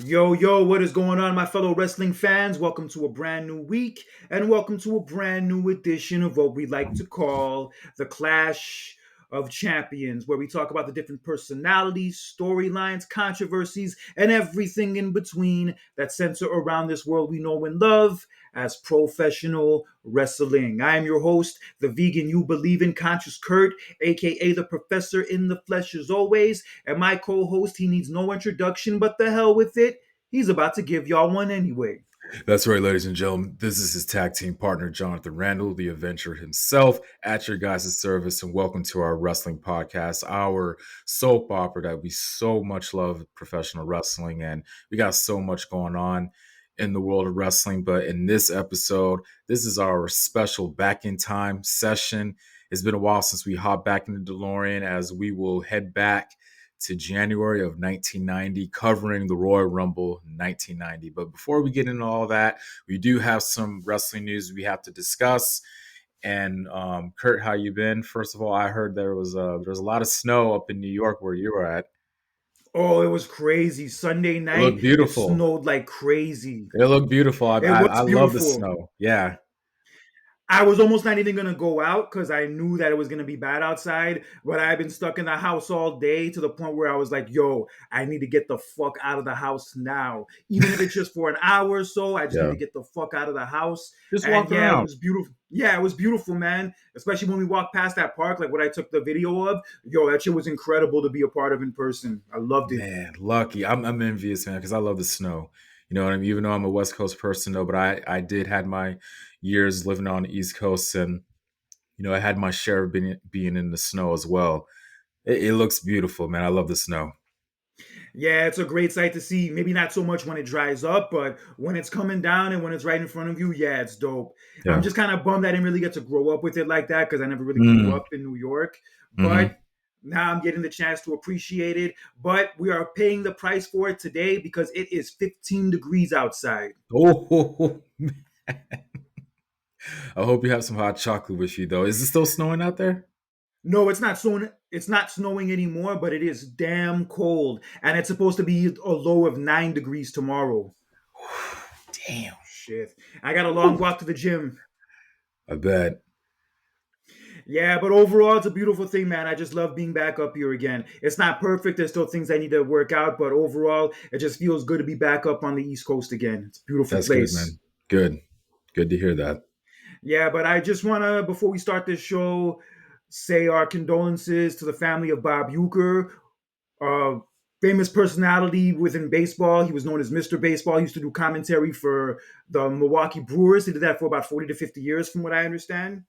Yo, what is going on, my fellow wrestling fans? Welcome to a brand new week and welcome to a brand new edition of what we like to call the Clash of Champions, where we talk about the different personalities, storylines, controversies, and everything in between that center around this world we know and love as professional wrestling. I am your host, the vegan you believe in, Conscious Kurt, aka the Professor in the Flesh, as always. And my co-host, he needs no introduction, but the hell with it. He's about to give y'all one anyway. That's right, ladies and gentlemen. This is his tag team partner, Jonathan Randall, the Avenger himself, at your guys' service, and welcome to our wrestling podcast, our soap opera that we so much love, professional wrestling, and we got so much going on in the world of wrestling. But in this episode, this is our special back in time session. It's been a while since we hopped back in the DeLorean, as we will head back to January of 1990, covering the Royal Rumble 1990. But before we get into all that, we do have some wrestling news we have to discuss. And Kurt, how you been? First of all, I heard there was a lot of snow up in New York where you were at. Oh, it was crazy. Sunday It night, looked it beautiful. snowed like crazy. It looked beautiful. I, It I, was I love the beautiful. snow. Yeah. I was almost not even gonna go out because I knew that it was gonna be bad outside. But I've been stuck in the house all day to the point where I was like, "Yo, I need to get the fuck out of the house now." Even if it's just for an hour or so, I just need Yeah. to get the fuck out of the house. Just And walking yeah, it around. was beautiful. Yeah, it was beautiful, man. Especially when we walked past that park, like what I took the video of. Yo, that shit was incredible to be a part of in person. I loved it. Man, lucky. I'm envious, man, because I love the snow. You know what I mean? Even though I'm a West Coast person, though, but I did had my years living on the East Coast, and I had my share of being in the snow as well. It looks beautiful, man. I love the snow. Yeah, it's a great sight to see. Maybe not so much when it dries up, but when it's coming down and when it's right in front of you, yeah, it's dope. I'm Yeah. just kind of bummed I didn't really get to grow up with it like that because I never really grew Mm, up in New York. hmm. But now I'm getting the chance to appreciate it. But we are paying the price for it today because it is 15 degrees outside. Oh, I hope you have some hot chocolate with you, though. Is it still snowing out there? No, it's not snowing. It's not snowing anymore, but it is damn cold, and it's supposed to be a low of 9 degrees tomorrow. Damn. Shit, I got a long Whew. walk to the gym. I bet. Yeah, but overall, it's a beautiful thing, man. I just love being back up here again. It's not perfect. There's still things I need to work out, but overall, it just feels good to be back up on the East Coast again. It's a beautiful That's good, place. man. Good. Good to hear that. Yeah, but I just want to, before we start this show, say our condolences to the family of Bob Uecker, uh, famous personality within baseball. He was known as Mr. Baseball. He used to do commentary for the Milwaukee Brewers. He did that for about 40 to 50 years, from what I understand.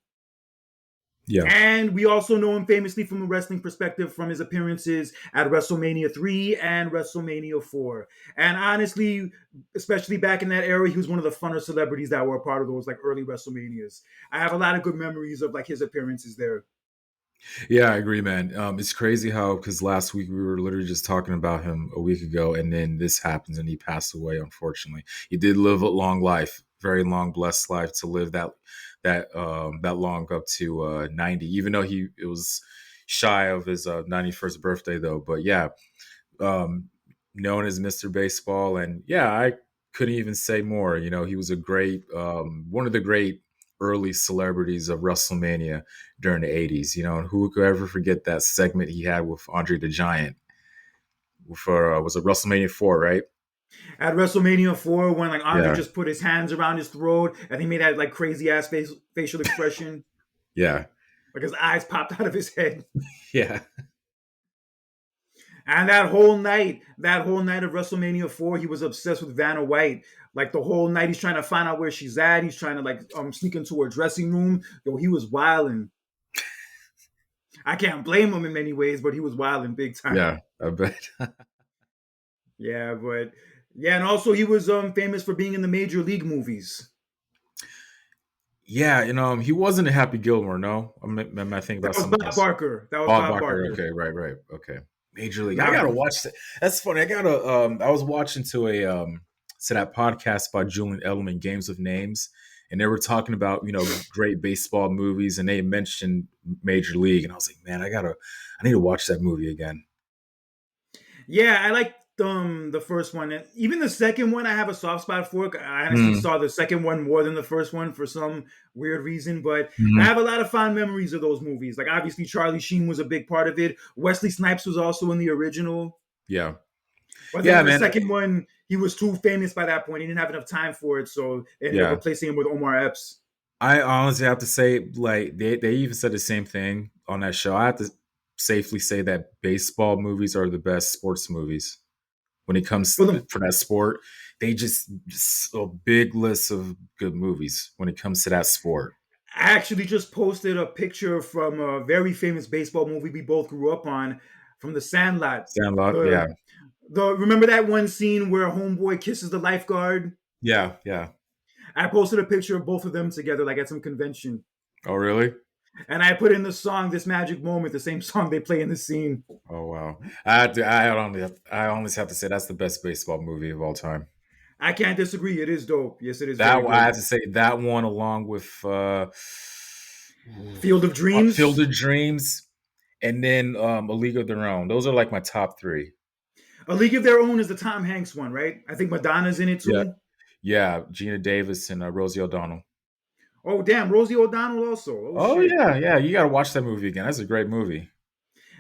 Yeah. And we also know him famously from a wrestling perspective from his appearances at WrestleMania 3 and WrestleMania 4. And honestly, especially back in that era, he was one of the funner celebrities that were a part of those like early WrestleManias. I have a lot of good memories of like his appearances there. Yeah, I agree, man. It's crazy how, because last week we were literally just talking about him a week ago, and then this happens and he passed away, unfortunately. He did live a long life, very long, blessed life to live that long up to 90, even though it was shy of his 91st birthday, though. But yeah, um, known as Mr. Baseball. And yeah, I couldn't even say more. He was a great, one of the great early celebrities of WrestleMania during the 80s. And who could ever forget that segment he had with Andre the Giant for, was it WrestleMania 4, right? At WrestleMania 4, when like Andre Yeah. just put his hands around his throat and he made that like crazy ass facial expression, Yeah. like his eyes popped out of his head. Yeah. And that whole night of WrestleMania 4, he was obsessed with Vanna White. Like the whole night, he's trying to find out where she's at. He's trying to like sneak into her dressing room. Yo, he was wilding. I can't blame him in many ways, but he was wilding big time. Yeah. I bet. Yeah, but yeah, and also he was famous for being in the Major League movies. Yeah. He wasn't a Happy Gilmore, no? Am I thinking That about was someone Bob else? Barker. That was Bob Bob Uecker. Barker. Okay, right. Okay. Major League. I Nah, gotta watch that. That's funny. I was watching to that podcast by Julian Edelman, Games of Names, and they were talking about great baseball movies, and they mentioned Major League, and I was like, man, I need to watch that movie again. yeah, I like. the first one. And even the second one, I have a soft spot for. I honestly Mm, saw the second one more than the first one for some weird reason, but I mhm. have a lot of fond memories of those movies. Like obviously, Charlie Sheen was a big part of it. Wesley Snipes was also in the original, Yeah. but then Yeah, in the man. second one, he was too famous by that point. He didn't have enough time for it, so they ended up Yeah. replacing him with Omar Epps. I honestly have to say, like, they even said the same thing on that show. I have to safely say that baseball movies are the best sports movies when it comes For the for that sport. They just a big list of good movies when it comes to that sport. I actually just posted a picture from a very famous baseball movie we both grew up on, from The Sandlot. Sandlot, yeah, The remember that one scene where Homeboy kisses the lifeguard? yeah, yeah. I posted a picture of both of them together, like at some convention, Oh, really? and I put in the song "This Magic Moment," the same song they play in the scene. Oh, wow. I only have to say that's the best baseball movie of all time. I can't disagree. It is dope. Yes, it is That very I good. have to say that one along with Field of Field Dreams. of Dreams, and then A League of Their Own. Those are like my top three. A League of Their Own is the Tom Hanks one, right? I think Madonna's in it Yeah, too. yeah. Gina Davis and Rosie O'Donnell. Oh damn, Rosie O'Donnell also. Oh Oh shit. yeah, yeah. You got to watch that movie again. That's a great movie.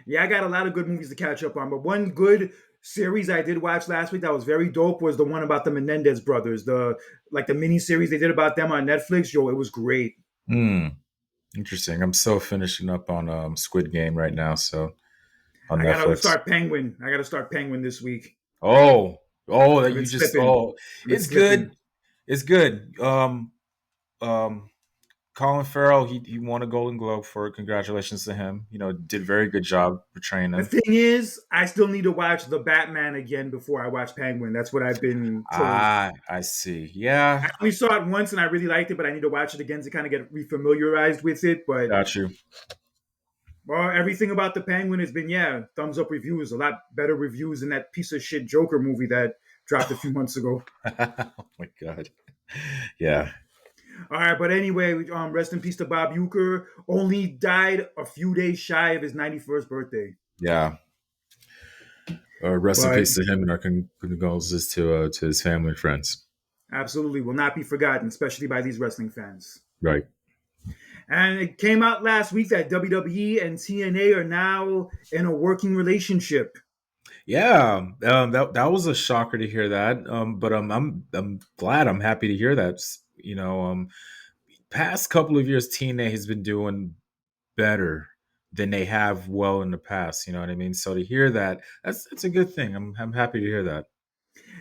Yeah, I got a lot of good movies to catch up on, but one good series I did watch last week that was very dope was the one about the Menendez brothers, the mini series they did about them on Netflix. Yo, it was great. Hmm. Interesting. I'm still finishing up on Squid Game right now, so on I gotta Netflix. start Penguin. I gotta start Penguin this week. Oh, oh, that I've been you just slipping. oh, I've been it's good. slipping. It's good. Um, Colin Farrell, he won a Golden Globe for it. Congratulations to him. Did a very good job portraying The him. thing is, I still need to watch the Batman again before I watch Penguin. That's what I've been told. I see. Yeah, I only saw it once and I really liked it, but I need to watch it again to kind of get refamiliarized with it. But got you. well, everything about the Penguin has been, yeah, thumbs up reviews. A lot better reviews than that piece of shit Joker movie that dropped a few months ago. Oh my god. Yeah, All right, but anyway, rest in peace to Bob Uecker. Only died a few days shy of his 91st birthday. yeah. Rest in But peace to him, and our condolences to his family and friends. absolutely will not be forgotten, especially by these wrestling fans. Right. And it came out last week that WWE and TNA are now in a working relationship. Yeah, that was a shocker to hear that. But I'm glad. I'm happy to hear that. Past couple of years, TNA has been doing better than they have well in the past. You know what I mean? So to hear that, that's a good thing. I'm happy to hear that.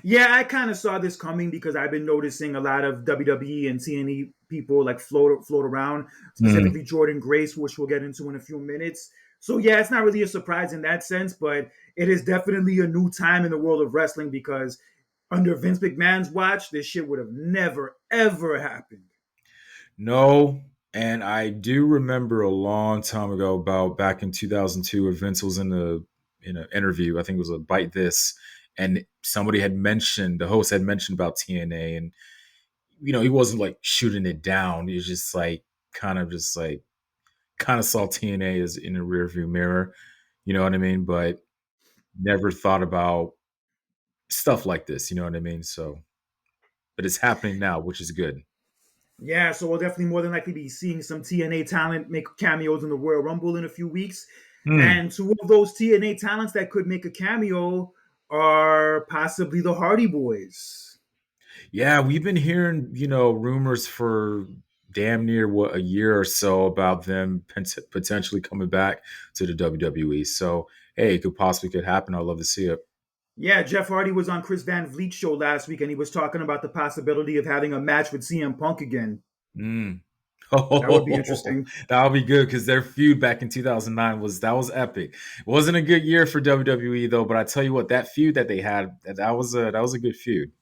Yeah, I kind of saw this coming because I've been noticing a lot of WWE and TNA people like float around, Mm. specifically Jordan Grace, which we'll get into in a few minutes. So yeah, it's not really a surprise in that sense, but it is definitely a new time in the world of wrestling because under Vince McMahon's watch, this shit would have never ever happened. No, and I do remember a long time ago, about back in 2002, where Vince was in an interview. I think it was a Bite This, and the host had mentioned about TNA, and he wasn't like shooting it down. He was just like kind of saw TNA as in a rearview mirror. You know what I mean? But never thought about stuff like this. You know what I mean? So, but it's happening now, which is good. Yeah, so we'll definitely more than likely be seeing some TNA talent make cameos in the Royal Rumble in a few weeks. Hmm. And two of those TNA talents that could make a cameo are possibly the Hardy Boys. Yeah, we've been hearing, rumors for damn near a year or so about them potentially coming back to the WWE. So, hey, it could happen. I'd love to see it. Yeah, Jeff Hardy was on Chris Van Vliet's show last week and he was talking about the possibility of having a match with CM Punk again. Mm. That would be Oh, interesting. that'll be good because their feud back in 2009 was epic. It wasn't a good year for WWE though, but I tell you what, that feud that they had, that was a good feud.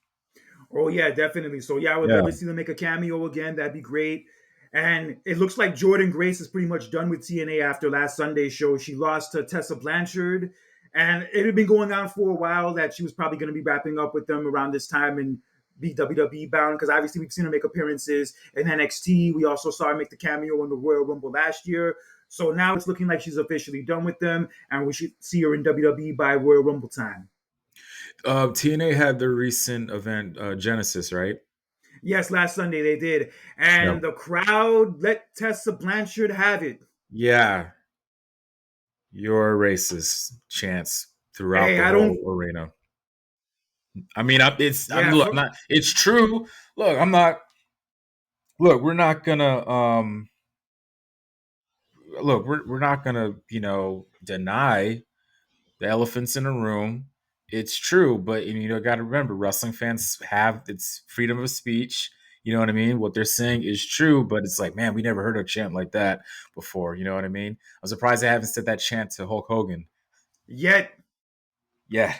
Oh yeah, definitely. So yeah, I would love Yeah. to see them make a cameo again. That'd be great. And it looks like Jordan Grace is pretty much done with TNA after last Sunday's show. She lost to Tessa Blanchard, and it had been going on for a while that she was probably going to be wrapping up with them around this time and be WWE bound because obviously we've seen her make appearances in NXT. We also saw her make the cameo in the Royal Rumble last year. So now it's looking like she's officially done with them, and we should see her in WWE by Royal Rumble time. TNA had their recent event, Genesis, right? Yes, last Sunday they did. And Yep. the crowd let Tessa Blanchard have it. Yeah, you're racist chants throughout Hey, the I don't. whole arena. I mean, I'm Yeah, look, I'm not. It's true. Look, I'm not. Look, we're not gonna. Look, we're not gonna. Deny the elephants in the room. It's true, but got to remember, wrestling fans have it's freedom of speech. You know what I mean? What they're saying is true, but it's like, man, we never heard a chant like that before. You know what I mean? I'm surprised they haven't said that chant to Hulk Hogan. yet. Yeah,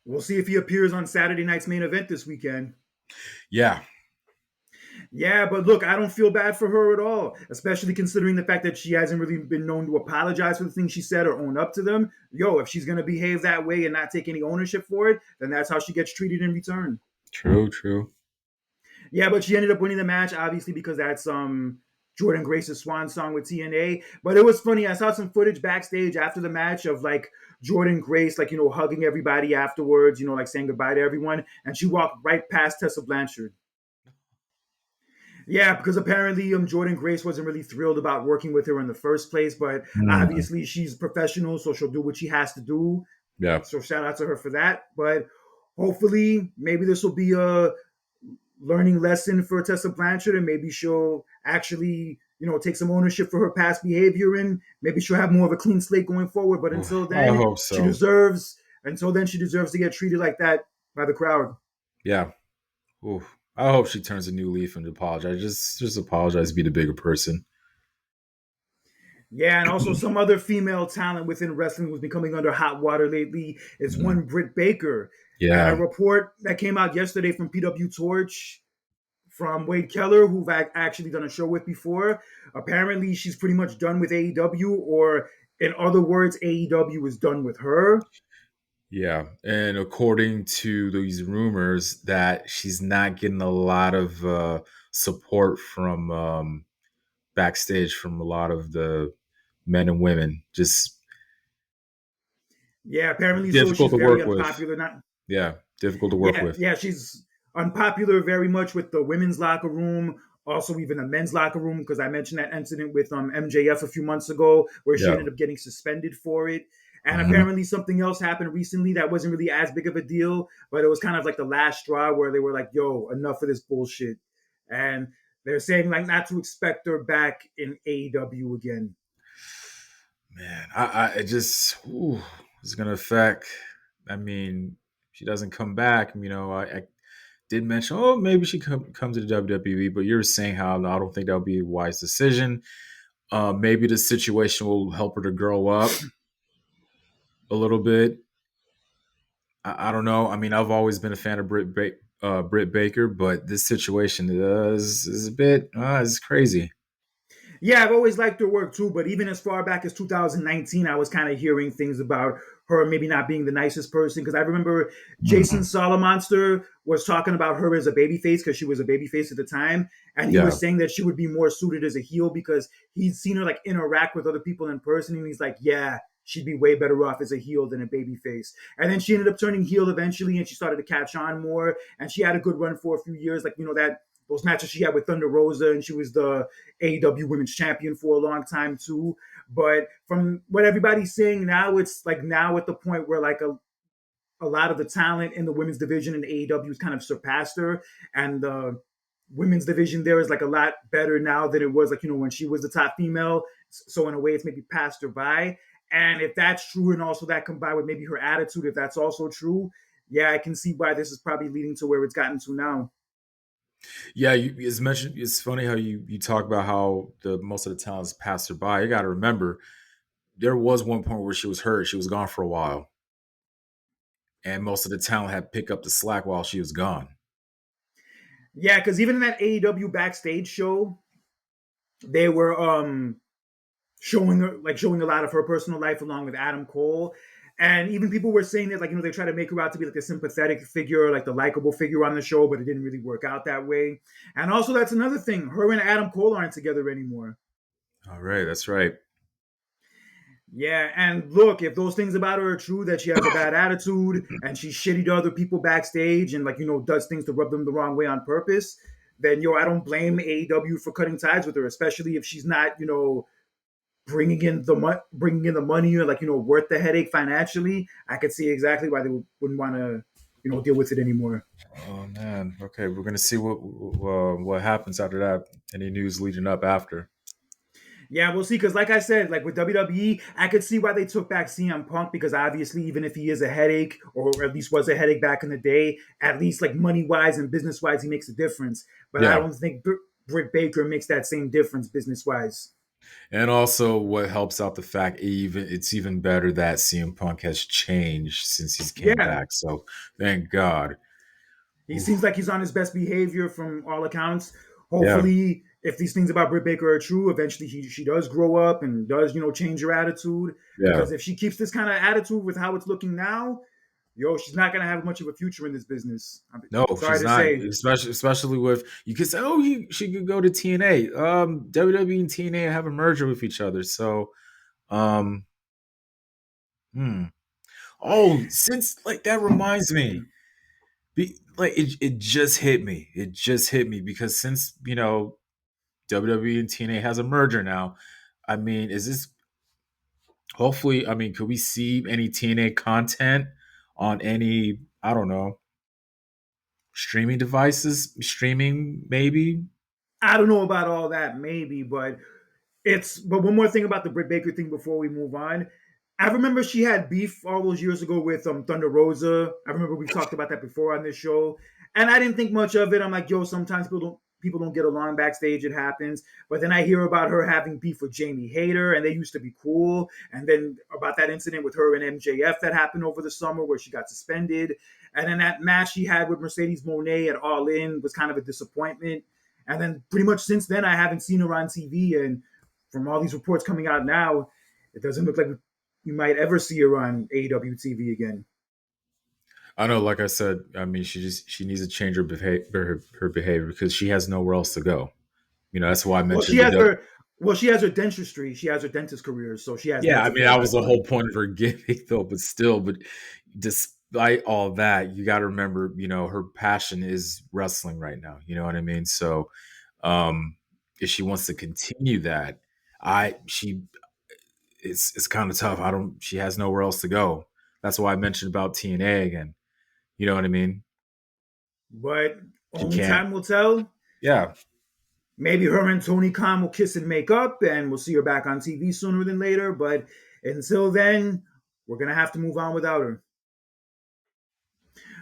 We'll see if he appears on Saturday night's main event this weekend. yeah, Yeah, but look, I don't feel bad for her at all, especially considering the fact that she hasn't really been known to apologize for the things she said or own up to them. Yo, if she's going to behave that way and not take any ownership for it, then that's how she gets treated in return. true, true. Yeah, but she ended up winning the match, obviously, because that's Jordan Grace's swan song with TNA. But it was funny. I saw some footage backstage after the match of like Jordan Grace, like, hugging everybody afterwards, like saying goodbye to everyone. And she walked right past Tessa Blanchard. Yeah, because apparently Jordan Grace wasn't really thrilled about working with her in the first place, but Mm, obviously she's professional, so she'll do what she has to do. yeah. So shout out to her for that. But hopefully, maybe this will be a learning lesson for Tessa Blanchard, and maybe she'll actually, take some ownership for her past behavior, and maybe she'll have more of a clean slate going forward. But Oof, until I then, hope she so. deserves. Until then, she deserves to get treated like that by the crowd. Yeah. Oof. I hope she turns a new leaf and apologize. Just apologize. Be the bigger person. Yeah, and also some other female talent within wrestling who's been coming under hot water lately is Mhm. one Britt Baker. And a Yeah. report that came out yesterday from PW Torch from Wade Keller, who I've actually done a show with before. Apparently, she's pretty much done with AEW, or in other words, AEW is done with her. Yeah, and according to these rumors, that she's not getting a lot of support from backstage from a lot of the men and women. Just Yeah, apparently, so difficult she's to very work with. unpopular. Not Yeah, difficult to work Yeah, with. yeah, she's unpopular very much with the women's locker room, also even the men's locker room, because I mentioned that incident with MJF a few months ago where she Yeah. ended up getting suspended for it. And Hmm. apparently something else happened recently that wasn't really as big of a deal, but it was kind of like the last straw where they were like, yo, enough of this bullshit. And they're saying like not to expect her back in AEW again. Man, I just it's gonna affect. I mean, if she doesn't come back. I did mention, oh, maybe she come to the WWE, but you're saying how I don't think that would be a wise decision. Maybe the situation will help her to grow up a little bit. I don't know. I mean, I've always been a fan of Britt Baker, but this situation is a bit is crazy. Yeah, I've always liked her work too, but even as far back as 2019, I was kind of hearing things about her maybe not being the nicest person. Because I remember Jason Mhm. Solomonster was talking about her as a babyface because she was a babyface at the time. And he Yeah, was saying that she would be more suited as a heel because he'd seen her like interact with other people in person. And he's like, yeah, she'd be way better off as a heel than a babyface. And then she ended up turning heel eventually and she started to catch on more. And she had a good run for a few years, like, that those matches she had with Thunder Rosa, and she was the AEW Women's Champion for a long time too. But from what everybody's saying now, it's like now at the point where like a lot of the talent in the women's division in AEW has kind of surpassed her, and the women's division there is like a lot better now than it was like when she was the top female. So in a way, it's maybe passed her by. And if that's true, and also that combined with maybe her attitude, if that's also true, yeah, I can see why this is probably leading to where it's gotten to now. yeah. As mentioned, it's funny how you talk about how the most of the talents passed her by. You got to remember, there was one point where she was hurt. She was gone for a while, and most of the talent had picked up the slack while she was gone. Yeah, because even in that AEW backstage show, they were showing a lot of her personal life along with Adam Cole. And even people were saying that, like, they try to make her out to be like a sympathetic figure, like the likable figure on the show, but it didn't really work out that way. And also, that's another thing. Her and Adam Cole aren't together anymore. All right, that's right. Yeah, and look, if those things about her are true, that she has a bad attitude and she's shitty to other people backstage and like does things to rub them the wrong way on purpose, then I don't blame AEW for cutting ties with her, especially if she's not bringing in the money or worth the headache financially. I could see exactly why they wouldn't want to deal with it anymore. Oh man. Okay, we're gonna see what happens after that. Any news leading up after? Yeah, we'll see. Because, like I said, like with WWE, I could see why they took back CM Punk because obviously, even if he is a headache, or at least was a headache back in the day, at least like money wise and business wise, he makes a difference. But I Yeah. don't think Britt Baker makes that same difference business wise. And also, what helps out the fact it's even better that CM Punk has changed since he's came Yeah, back. So thank God. he Oof. seems like he's on his best behavior from all accounts. Yeah, Hopefully, if these things about Britt Baker are true, eventually she does grow up and does change her attitude. yeah. Because if she keeps this kind of attitude with how it's looking now, she's not gonna have much of a future in this business. I'm No, sorry she's to not. say. Especially with you could say, oh, she could go to TNA. WWE and TNA have a merger with each other. So, um, hmm. Oh, since like that reminds me, it just hit me. It just hit me because since WWE and TNA has a merger now. I mean, is this hopefully? I mean, could we see any TNA content on any? I don't know, streaming devices, streaming maybe. I don't know about all that, maybe, but one more thing about the Britt Baker thing before we move on. I remember she had beef all those years ago with Thunder Rosa. I remember we've talked about that before on this show, and I didn't think much of it. I'm like, sometimes people don't get along backstage. It happens. But then I hear about her having beef with Jamie Hayter, and they used to be cool. And then about that incident with her and MJF that happened over the summer where she got suspended. And then that match she had with Mercedes Moné at All In was kind of a disappointment. And then pretty much since then, I haven't seen her on TV. And from all these reports coming out now, it doesn't look like we might ever see her on AEW TV again. I know, like I said, I mean, she needs to change her behavior because she has nowhere else to go. That's why I Well, she mentioned the has her. Well, she has her dentistry. She has her dentist career, so she has Yeah, that I to mean, fall that was back the on. whole point of her gimmick, though. But still, despite all that, you got to remember, her passion is wrestling right now. You know what I mean? So, um, if she wants to continue that, she it's kind of tough. I don't. She has nowhere else to go. That's why I mentioned about TNA again. You know what I mean? But She only can't. time will tell. Yeah, Maybe her and Tony Khan will kiss and make up, and we'll see her back on TV sooner than later. But until then, we're gonna have to move on without her.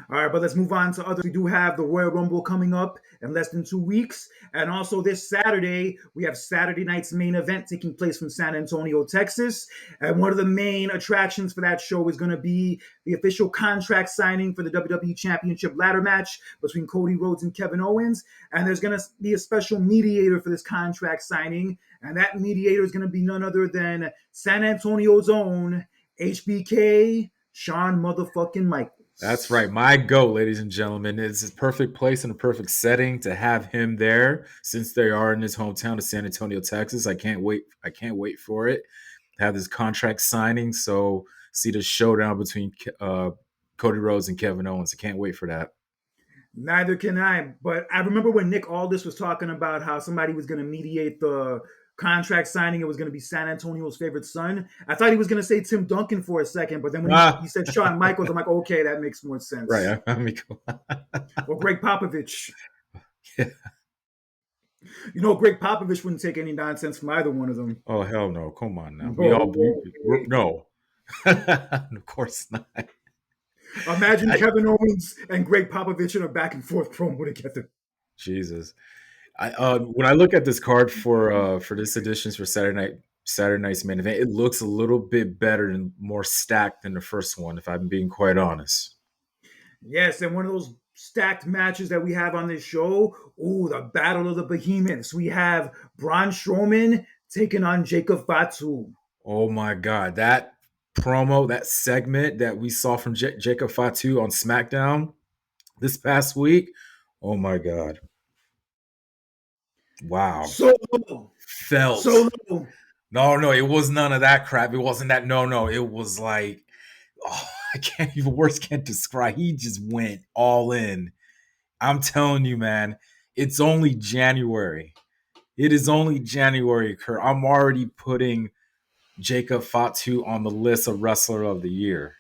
All right, but let's move on to others. We do have the Royal Rumble coming up in less than 2 weeks. And also this Saturday, we have Saturday night's main event taking place from San Antonio, Texas. And one of the main attractions for that show is going to be the official contract signing for the WWE Championship ladder match between Cody Rhodes and Kevin Owens. And there's going to be a special mediator for this contract signing. And that mediator is going to be none other than San Antonio's own HBK, Shawn motherfucking Michaels. that's right. My goat, ladies and gentlemen. It's a perfect place and a perfect setting to have him there since they are in his hometown of San Antonio, Texas. I can't wait. I can't wait for it. Have this contract signing. So see the showdown between Cody Rhodes and Kevin Owens. I can't wait for that. Neither can I. But I remember when Nick Aldis was talking about how somebody was going to mediate the contract signing. It was going to be San Antonio's favorite son. I thought he was going to say Tim Duncan for a second, but then when he Ah, said Shawn Michaels, I'm like, okay, that makes more sense. right. I mean, Or Greg Popovich. yeah. Greg Popovich wouldn't take any nonsense from either one of them. Oh hell no! Come on now. We all No we, way. no. Of course not. Imagine I, Kevin Owens and Greg Popovich in a back and forth promo together. Jesus. When I look at this card for this editions for Saturday night's main event, it looks a little bit better and more stacked than the first one, if I'm being quite honest. Yes, and one of those stacked matches that we have on this show. Ooh, the Battle of the Behemoths. We have Braun Strowman taking on Jacob Fatu. Oh my god, that promo, that segment that we saw from Jacob Fatu on SmackDown this past week. Oh my god. Wow. Solo. Felt Solo. No, it was none of that crap. It wasn't that. No, it was like, oh, I can't even words can't describe. He just went all in. I'm telling you, man, it's only January. It is only January, Kurt. I'm already putting Jacob Fatu on the list of wrestler of the year.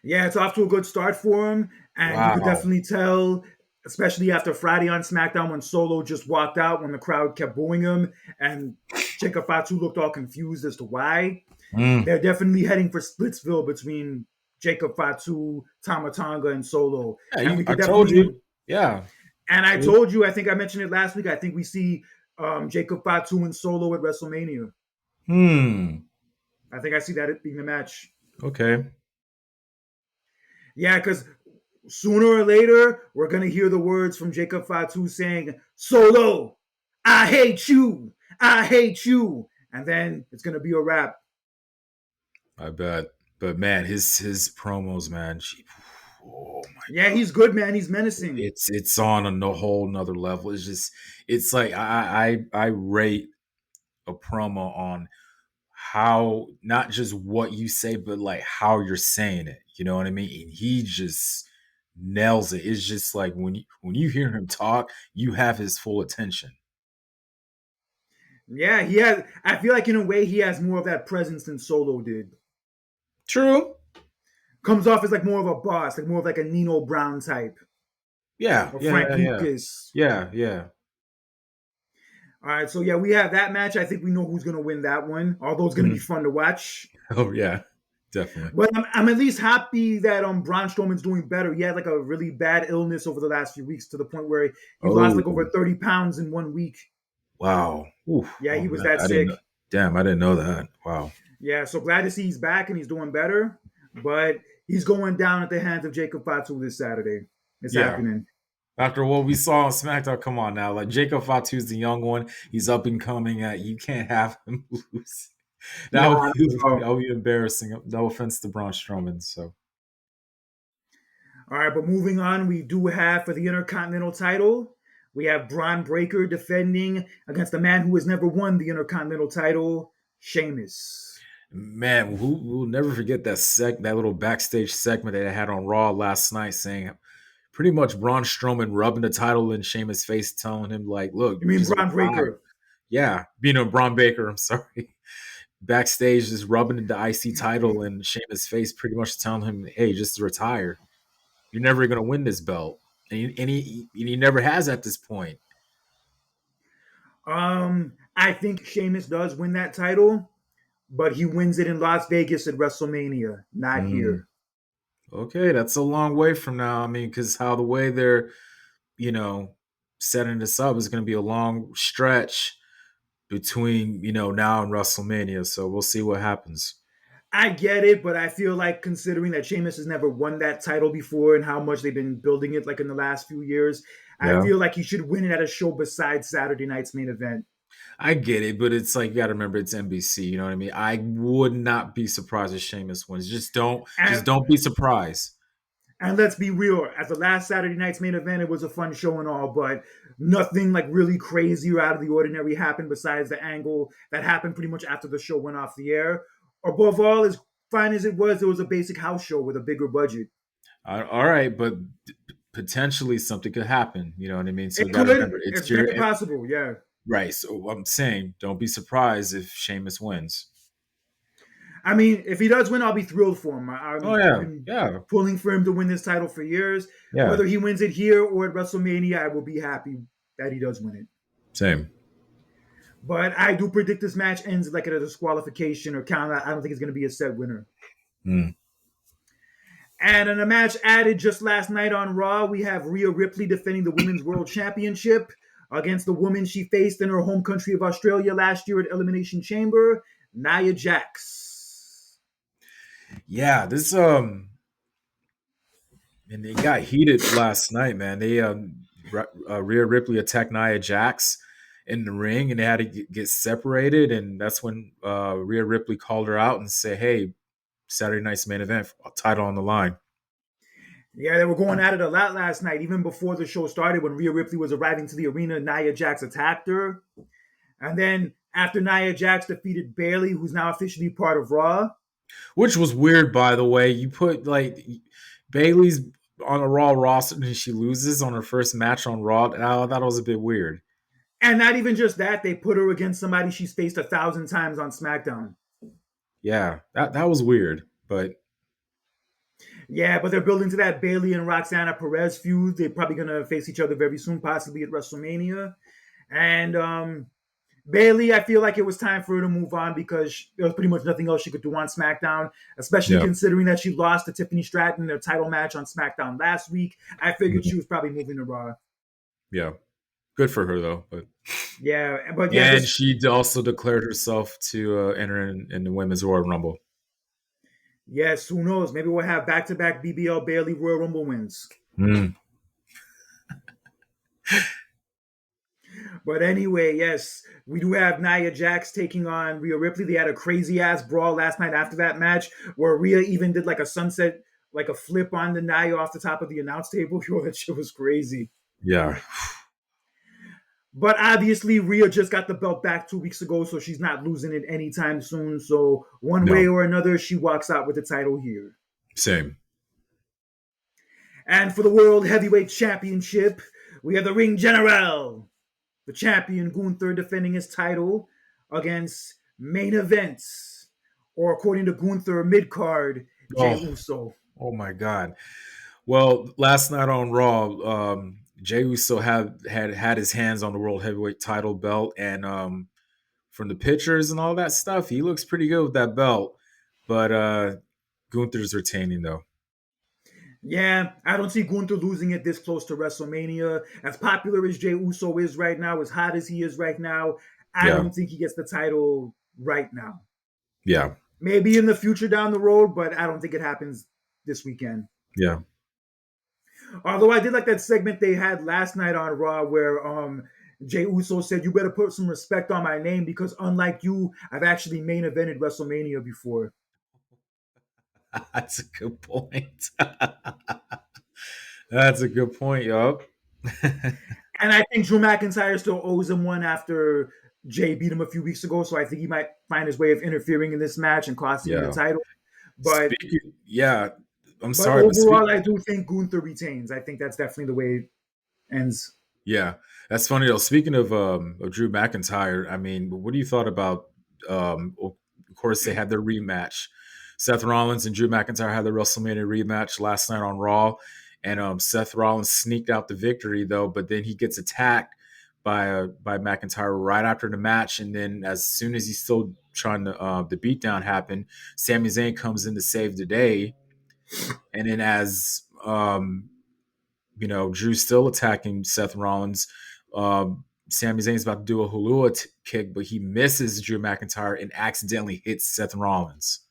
Yeah, it's off to a good start for him, and you could Wow. definitely tell, especially after Friday on SmackDown when Solo just walked out when the crowd kept booing him, and Jacob Fatu looked all confused as to why. Mm. They're definitely heading for Splitsville between Jacob Fatu, Tama Tonga, and Solo, and Yeah, we I could told definitely. you. Yeah. And I told you, I think I mentioned it last week. I think we see Jacob Fatu and Solo at WrestleMania. Hmm. I think I see that being the match. Okay. Yeah, because sooner or later, we're going to hear the words from Jacob Fatu saying, Solo, I hate you. I hate you. And then it's going to be a wrap. I bet. But man, his promos, man. Oh my Yeah, he's good, man. He's menacing. it's on a no whole nother level. It's just it's like I rate a promo on how not just what you say, but like how you're saying it. You know what I mean? And he just nails it. It's just like when you hear him talk, you have his full attention. Yeah, he has. I feel like in a way he has more of that presence than Solo did. True. Comes off as like more of a boss, like more of like a Nino Brown type Yeah, or yeah, Frank yeah, yeah. Lucas. Yeah. All right, so yeah, we have that match. I think we know who's gonna win that one. Although it's gonna be Mhm. fun to watch. Oh yeah, definitely. But I'm at least happy that Braun Strowman's doing better. He had like a really bad illness over the last few weeks to the point where he lost Oh like over 30 pounds in 1 week. wow. Oof. Yeah, Oh he was man, that I didn't know. sick. Damn, I didn't know that. Wow. Yeah, so glad to see he's back and he's doing better. But he's going down at the hands of Jacob Fatu this Saturday. It's Yeah. happening. After what we saw on SmackDown, come on now. Like Jacob Fatu's the young one. He's up and coming. You can't have him lose. That would Nah, be, no. that would be embarrassing. No offense to Braun Strowman. So All right, but moving on, we do have for the Intercontinental title, we have Braun Breaker defending against the man who has never won the Intercontinental title, Sheamus. man, we'll never forget that little backstage segment that I had on Raw last night, saying pretty much Braun Strowman rubbing the title in Sheamus' face, telling him like, "Look, You mean just Braun retire." Breaker? Yeah, being a Braun Baker. I'm sorry. Backstage, just rubbing the IC title in Sheamus' face, pretty much telling him, "Hey, just retire. You're never going to win this belt," and he never has at this point. I think Sheamus does win that title, but he wins it in Las Vegas at WrestleMania, not Mm, here. okay, that's a long way from now. I mean, because how the way they're, you know, setting this up is going to be a long stretch between now and WrestleMania. So we'll see what happens. I get it, but I feel like considering that Sheamus has never won that title before and how much they've been building it like in the last few years, I Yeah, feel like he should win it at a show besides Saturday night's main event. I get it, but it's like you got to remember it's NBC. You know what I mean? I would not be surprised if Sheamus wins. Just And don't be surprised. and let's be real, at the last Saturday night's main event, it was a fun show and all, but nothing like really crazy or out of the ordinary happened besides the angle that happened pretty much after the show went off the air. Above all, as fine as it was a basic house show with a bigger budget. All right, but potentially something could happen. You know what I mean? So It got to remember could. it's It's your very possible, yeah. right. So I'm saying don't be surprised if Sheamus wins. I mean, if he does win, I'll be thrilled for him. Oh I've yeah, been yeah, pulling for him to win this title for years. yeah. Whether he wins it here or at WrestleMania, I will be happy that he does win it. Same. But I do predict this match ends like at a disqualification or count. I don't think it's going to be a set winner. Mm. And in a match added just last night on Raw, we have Rhea Ripley defending the Women's World Championship against the woman she faced in her home country of Australia last year at Elimination Chamber, Nia Jax. Yeah, this and it got heated last night, man. They Rhea Ripley attacked Nia Jax in the ring, and they had to get separated, and that's when Rhea Ripley called her out and said, "Hey, Saturday night's main event, title on the line." Yeah, they were going at it a lot last night, even before the show started. When Rhea Ripley was arriving to the arena, Nia Jax attacked her. And then after Nia Jax defeated Bayley, who's now officially part of Raw. Which was weird, by the way. You put like Bailey's on a Raw roster and she loses on her first match on Raw. I thought it was a bit weird. And not even just that, they put her against somebody she's faced 1,000 times on SmackDown. Yeah, that was weird, but yeah, but they're building to that Bayley and Roxana Perez feud. They're probably gonna face each other very soon, possibly at WrestleMania. And Bayley, I feel like it was time for her to move on because there was pretty much nothing else she could do on SmackDown, especially yeah, considering that she lost to Tiffany Stratton in their title match on SmackDown last week. I figured she was probably moving to Raw. yeah, good for her though. But Yeah, but yeah, and she also declared herself to enter in the Women's Royal Rumble. yes, who knows? Maybe we'll have back-to-back BBL Bayley Royal Rumble wins. Mm. But anyway, yes, we do have Nia Jax taking on Rhea Ripley. They had a crazy ass brawl last night after that match where Rhea even did like a sunset, like a flip on the Nia off the top of the announce table. Yo, that shit was crazy. Yeah. But obviously, Rhea just got the belt back 2 weeks ago, so she's not losing it anytime soon. So one way No. or another, she walks out with the title here. Same. And for the World Heavyweight Championship, we have the Ring General, the champion Gunther, defending his title against Main Events, or according to Gunther, mid-card, Jey Uso. Oh my God. Well, last night on Raw, Jey Uso had his hands on the World Heavyweight title belt, and from the pictures and all that stuff, he looks pretty good with that belt. But Gunther's retaining though. Yeah, I don't see Gunther losing it this close to WrestleMania. As popular as Jey Uso is right now, as hot as he is right now, I don't think he gets the title right now. Yeah. Maybe in the future down the road, but I don't think it happens this weekend. Yeah. Although I did like that segment they had last night on Raw where Jey Uso said, "You better put some respect on my name because unlike you, I've actually main evented WrestleMania before." That's a good point. That's a good point, yup. And I think Drew McIntyre still owes him one after Jay beat him a few weeks ago. So I think he might find his way of interfering in this match and costing him the title. But I'm but sorry. Overall, I do think Gunther retains. I think that's definitely the way it ends. Yeah, that's funny though. Speaking of Drew McIntyre, I mean, what do you thought about? Of course, they had their rematch. Seth Rollins and Drew McIntyre had the WrestleMania rematch last night on Raw, and Seth Rollins sneaked out the victory though. But then he gets attacked by McIntyre right after the match, and then as soon as he's still trying to the beatdown happened, Sami Zayn comes in to save the day, and then as Drew's still attacking Seth Rollins. Sami Zayn's about to do a Hulua kick, but he misses Drew McIntyre and accidentally hits Seth Rollins.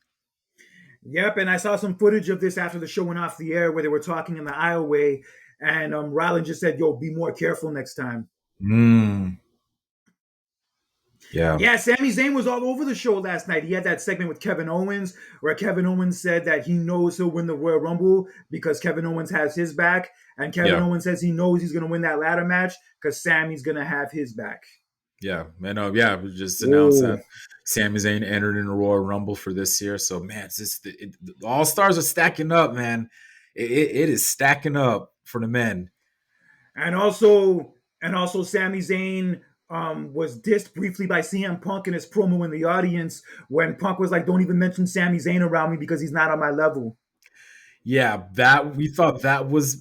Yep, and I saw some footage of this after the show went off the air where they were talking in the aisleway, and Rollins just said, "Yo, be more careful next time." Yeah, Sami Zayn was all over the show last night. He had that segment with Kevin Owens where Kevin Owens said that he knows he'll win the Royal Rumble because Kevin Owens has his back. And Kevin Owens says he knows he's going to win that ladder match because Sami's going to have his back. Yeah, and we just announced that Sami Zayn entered in the Royal Rumble for this year. So, man, it's just the All-Stars are stacking up, man. It is stacking up for the men. And also Sami Zayn was dissed briefly by CM Punk in his promo in the audience when Punk was like, "Don't even mention Sami Zayn around me because he's not on my level." Yeah, that we thought that was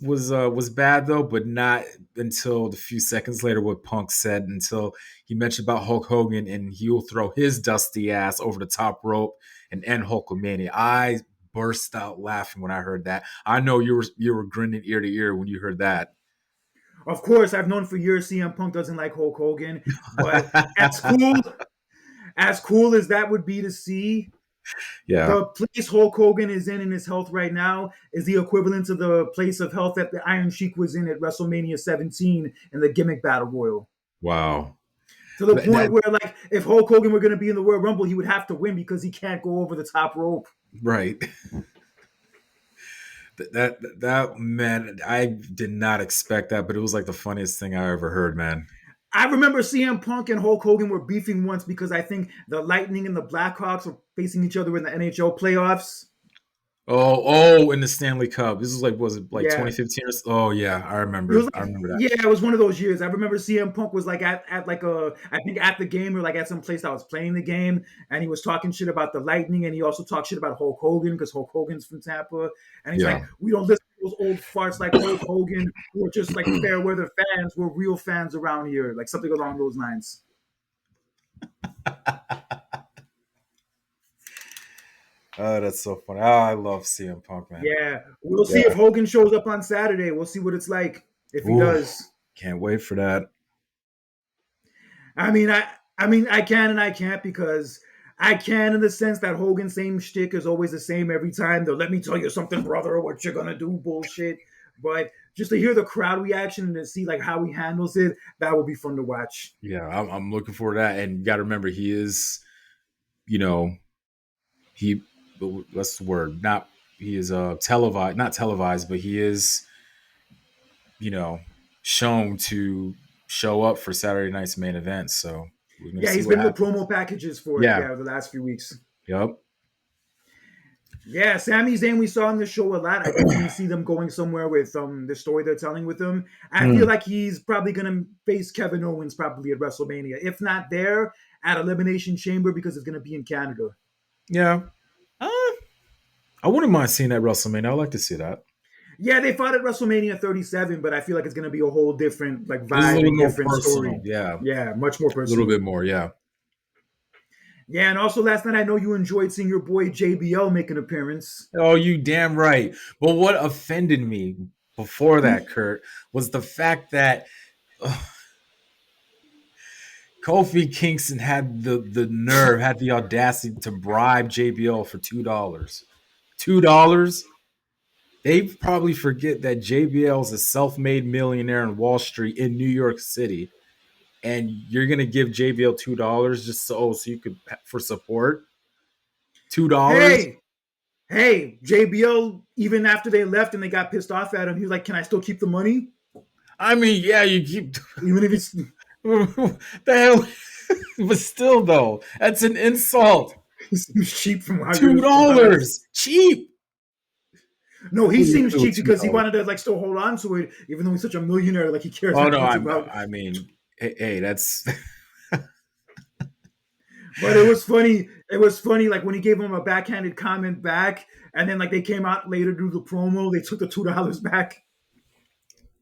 bad though, but not until the few seconds later what Punk said, until he mentioned about Hulk Hogan and he'll throw his dusty ass over the top rope and end Hulkamania. I burst out laughing when I heard that. I know you were grinning ear to ear when you heard that. Of course, I've known for years CM Punk doesn't like Hulk Hogan, but as cool as that would be to see, the place Hulk Hogan is in his health right now is the equivalent to the place of health that the Iron Sheik was in at WrestleMania 17 in the gimmick battle royal. Wow. To the point where, like, if Hulk Hogan were going to be in the Royal Rumble, he would have to win because he can't go over the top rope. Right. That man, I did not expect that, but it was like the funniest thing I ever heard, man. I remember CM Punk and Hulk Hogan were beefing once because I think the Lightning and the Blackhawks were facing each other in the NHL playoffs. In the Stanley Cup. This is like, was it like Yeah. 2015 or so? Oh yeah, I It was remember. I like, remember that. yeah, it was one of those years. I remember CM Punk was like at like I think at the game or like at some place that was playing the game, and he was talking shit about the Lightning, and he also talked shit about Hulk Hogan because Hulk Hogan's from Tampa, and he's like, Yeah. we don't listen to those old farts like Hulk Hogan who are just like fair weather fans. We're real fans around here, like something along those lines. Oh, that's so funny. Oh, I love CM Punk, man. Yeah, we'll see if Yeah. Hogan shows up on Saturday. We'll see what it's like if he Ooh, does. can't wait for that. I mean, I can and I can't because I can in the sense that Hogan's same shtick is always the same every time. The "let me tell you something, brother, what you're gonna do" bullshit. But just to hear the crowd reaction and to see like how he handles it, that will be fun to watch. Yeah, I'm looking forward to that. And you got to remember, he is, you know, he what's the word? Not he is televised, not televised, but he is, you know, shown to show up for Saturday night's main event. So we're gonna Yeah, see he's what been in the happens. promo packages for it. Yeah. Yeah, the last few weeks. Yep. Yeah, Sami Zayn we saw on the show a lot. I definitely see them going somewhere with the story they're telling with him. I feel Mm. like he's probably gonna face Kevin Owens probably at WrestleMania. If not there, at Elimination Chamber because it's gonna be in Canada. Yeah. I wouldn't mind seeing that WrestleMania. I'd like to see that. Yeah, they fought at WrestleMania 37, but I feel like it's gonna be a whole different like This is a vibe little and more different personal. story. Yeah. A Yeah, much more little personal. bit more. Yeah. Yeah, and also last night I know you enjoyed seeing your boy JBL make an appearance. Oh, you damn right. But what offended me before that, Kurt, was the fact that Kofi Kingston had the nerve, had the audacity to bribe JBL for $2. $2? They probably forget that JBL is a self-made millionaire in Wall Street in New York City, and you're gonna give JBL $2 just so you could for support. $2? Hey, hey, JBL, even after they left and they got pissed off at him, he was like, "Can I still keep the money?" I mean, yeah, you keep Even if it's the hell, but still, though, that's an insult. he seems cheap from how Two you're from how I dollars, cheap. No, he seems cheap because he $2. wanted to like still hold on to it, even though he's such a millionaire. Like he cares Oh that no, much about. I mean, hey, that's But it was funny. It was funny, like when he gave him a backhanded comment back, and then like they came out later to do the promo, they took the $2 back.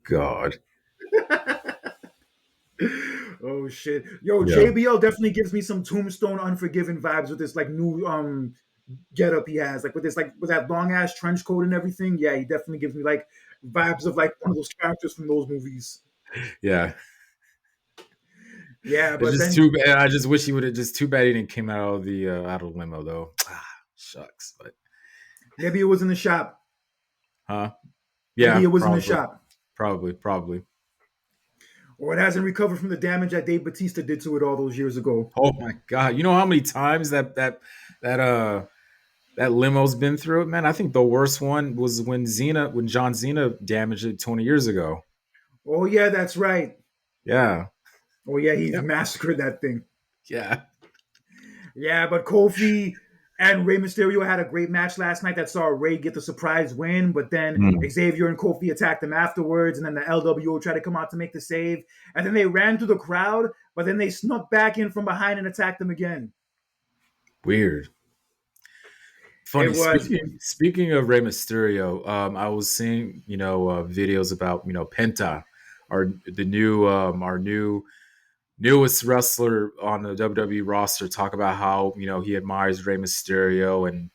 God. Oh shit. Yo, Yeah. JBL definitely gives me some Tombstone Unforgiven vibes with this like new getup he has. Like with this like with that long ass trench coat and everything. Yeah, he definitely gives me like vibes of like one of those characters from those movies. Yeah. Yeah, It's but just then too bad. I just wish he would have. Just too bad he didn't came out of the out of limo though. Shucks. But maybe it was in the shop. huh? Maybe Yeah, it was in the probably, shop. probably. Or it hasn't recovered from the damage that Dave Batista did to it all those years ago. Oh my God! You know how many times that limo's been through it, man. I think the worst one was when John Cena damaged it 20 years ago. Oh yeah, that's right. Yeah, Oh yeah, he yeah, massacred that thing. yeah. Yeah, but Kofi and Rey Mysterio had a great match last night that saw Rey get the surprise win, but then Mm. Xavier and Kofi attacked him afterwards, and then the LWO tried to come out to make the save, and then they ran through the crowd, but then they snuck back in from behind and attacked them again. Weird. It Funny. was Speaking of Rey Mysterio, I was seeing videos about Penta, our newest wrestler on the WWE roster, talk about how he admires Rey Mysterio and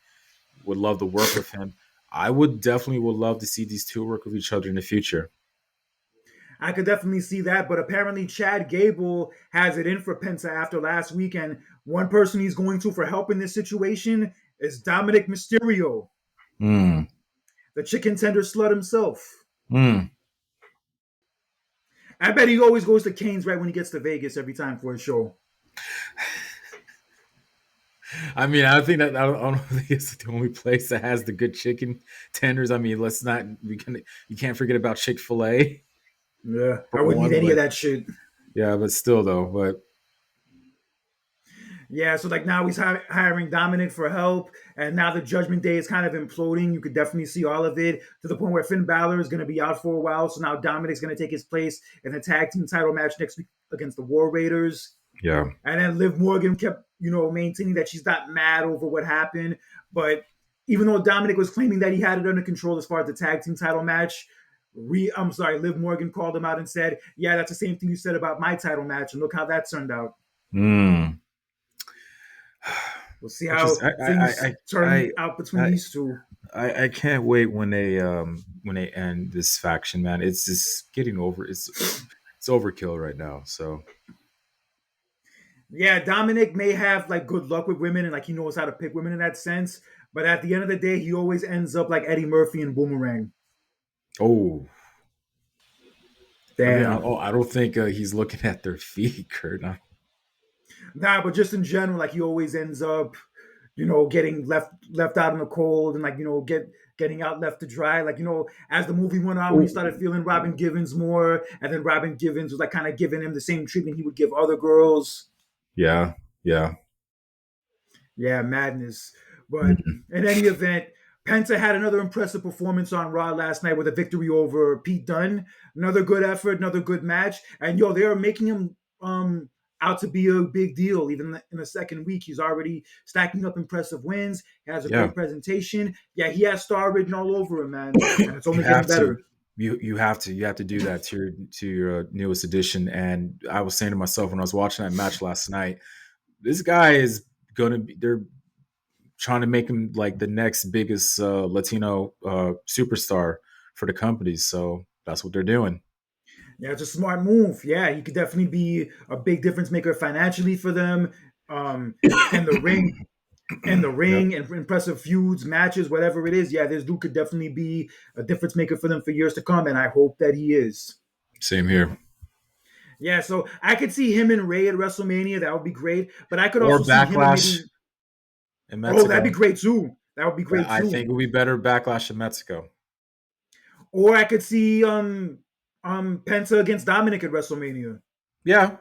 would love to work with him. I would love to see these two work with each other in the future. I could definitely see that, but apparently Chad Gable has it in for Penta after last weekend. One person he's going to for help in this situation is Dominic Mysterio, Mm. the chicken tender slut himself. Mm. I bet he always goes to Kane's right when he gets to Vegas every time for a show. I mean, I don't think it's the only place that has the good chicken tenders. I mean, you can't forget about Chick-fil-A Yeah, for I wouldn't eat one. any of But that shit. Yeah, but still though, but Yeah, so like now he's hiring Dominic for help, and now the Judgment Day is kind of imploding. You could definitely see all of it to the point where Finn Balor is going to be out for a while. So now Dominic's going to take his place in the tag team title match next week against the War Raiders. yeah. And then Liv Morgan kept, maintaining that she's not mad over what happened. But even though Dominic was claiming that he had it under control as far as the tag team title match, Liv Morgan called him out and said, "Yeah, that's the same thing you said about my title match, and look how that turned out." Mm. We'll see I just how things turn out between I these two. I can't wait when they end this faction, man. It's just getting over. It's overkill right now. So Yeah, Dominic may have like good luck with women and like he knows how to pick women in that sense, but at the end of the day, he always ends up like Eddie Murphy and Boomerang. oh, Damn. I don't think he's looking at their feet, Kurt. Nah, but just in general, like he always ends up, getting left out in the cold and like getting out left to dry. Like as the movie went on, when he Oh, started feeling Robin Givens more, and then Robin Givens was like kind of giving him the same treatment he would give other girls. yeah, yeah. Yeah, madness. But Mhm. in any event, Penta had another impressive performance on Raw last night with a victory over Pete Dunne. Another good effort, another good match. And they are making him out to be a big deal. Even in the second week, he's already stacking up impressive wins. He has a Yeah. great presentation. Yeah, he has star written all over him, man. And it's You only getting have to. better. You have to do that to your newest edition. And I was saying to myself when I was watching that match last night, this guy is gonna be. They're trying to make him like the next biggest Latino superstar for the company. So that's what they're doing. Yeah, it's a smart move. Yeah, he could definitely be a big difference maker financially for them. Um, in the ring, Yep. and impressive feuds, matches, whatever it is. Yeah, this dude could definitely be a difference maker for them for years to come, and I hope that he is. Same here. Yeah, so I could see him and Ray at WrestleMania. That would be great. But I could Or also see him and Backlash maybe, in oh, that'd be Mexico. great too. That would be great I too. think it would be better Backlash in Mexico. Or I could see Penta against Dominic at WrestleMania. Yeah,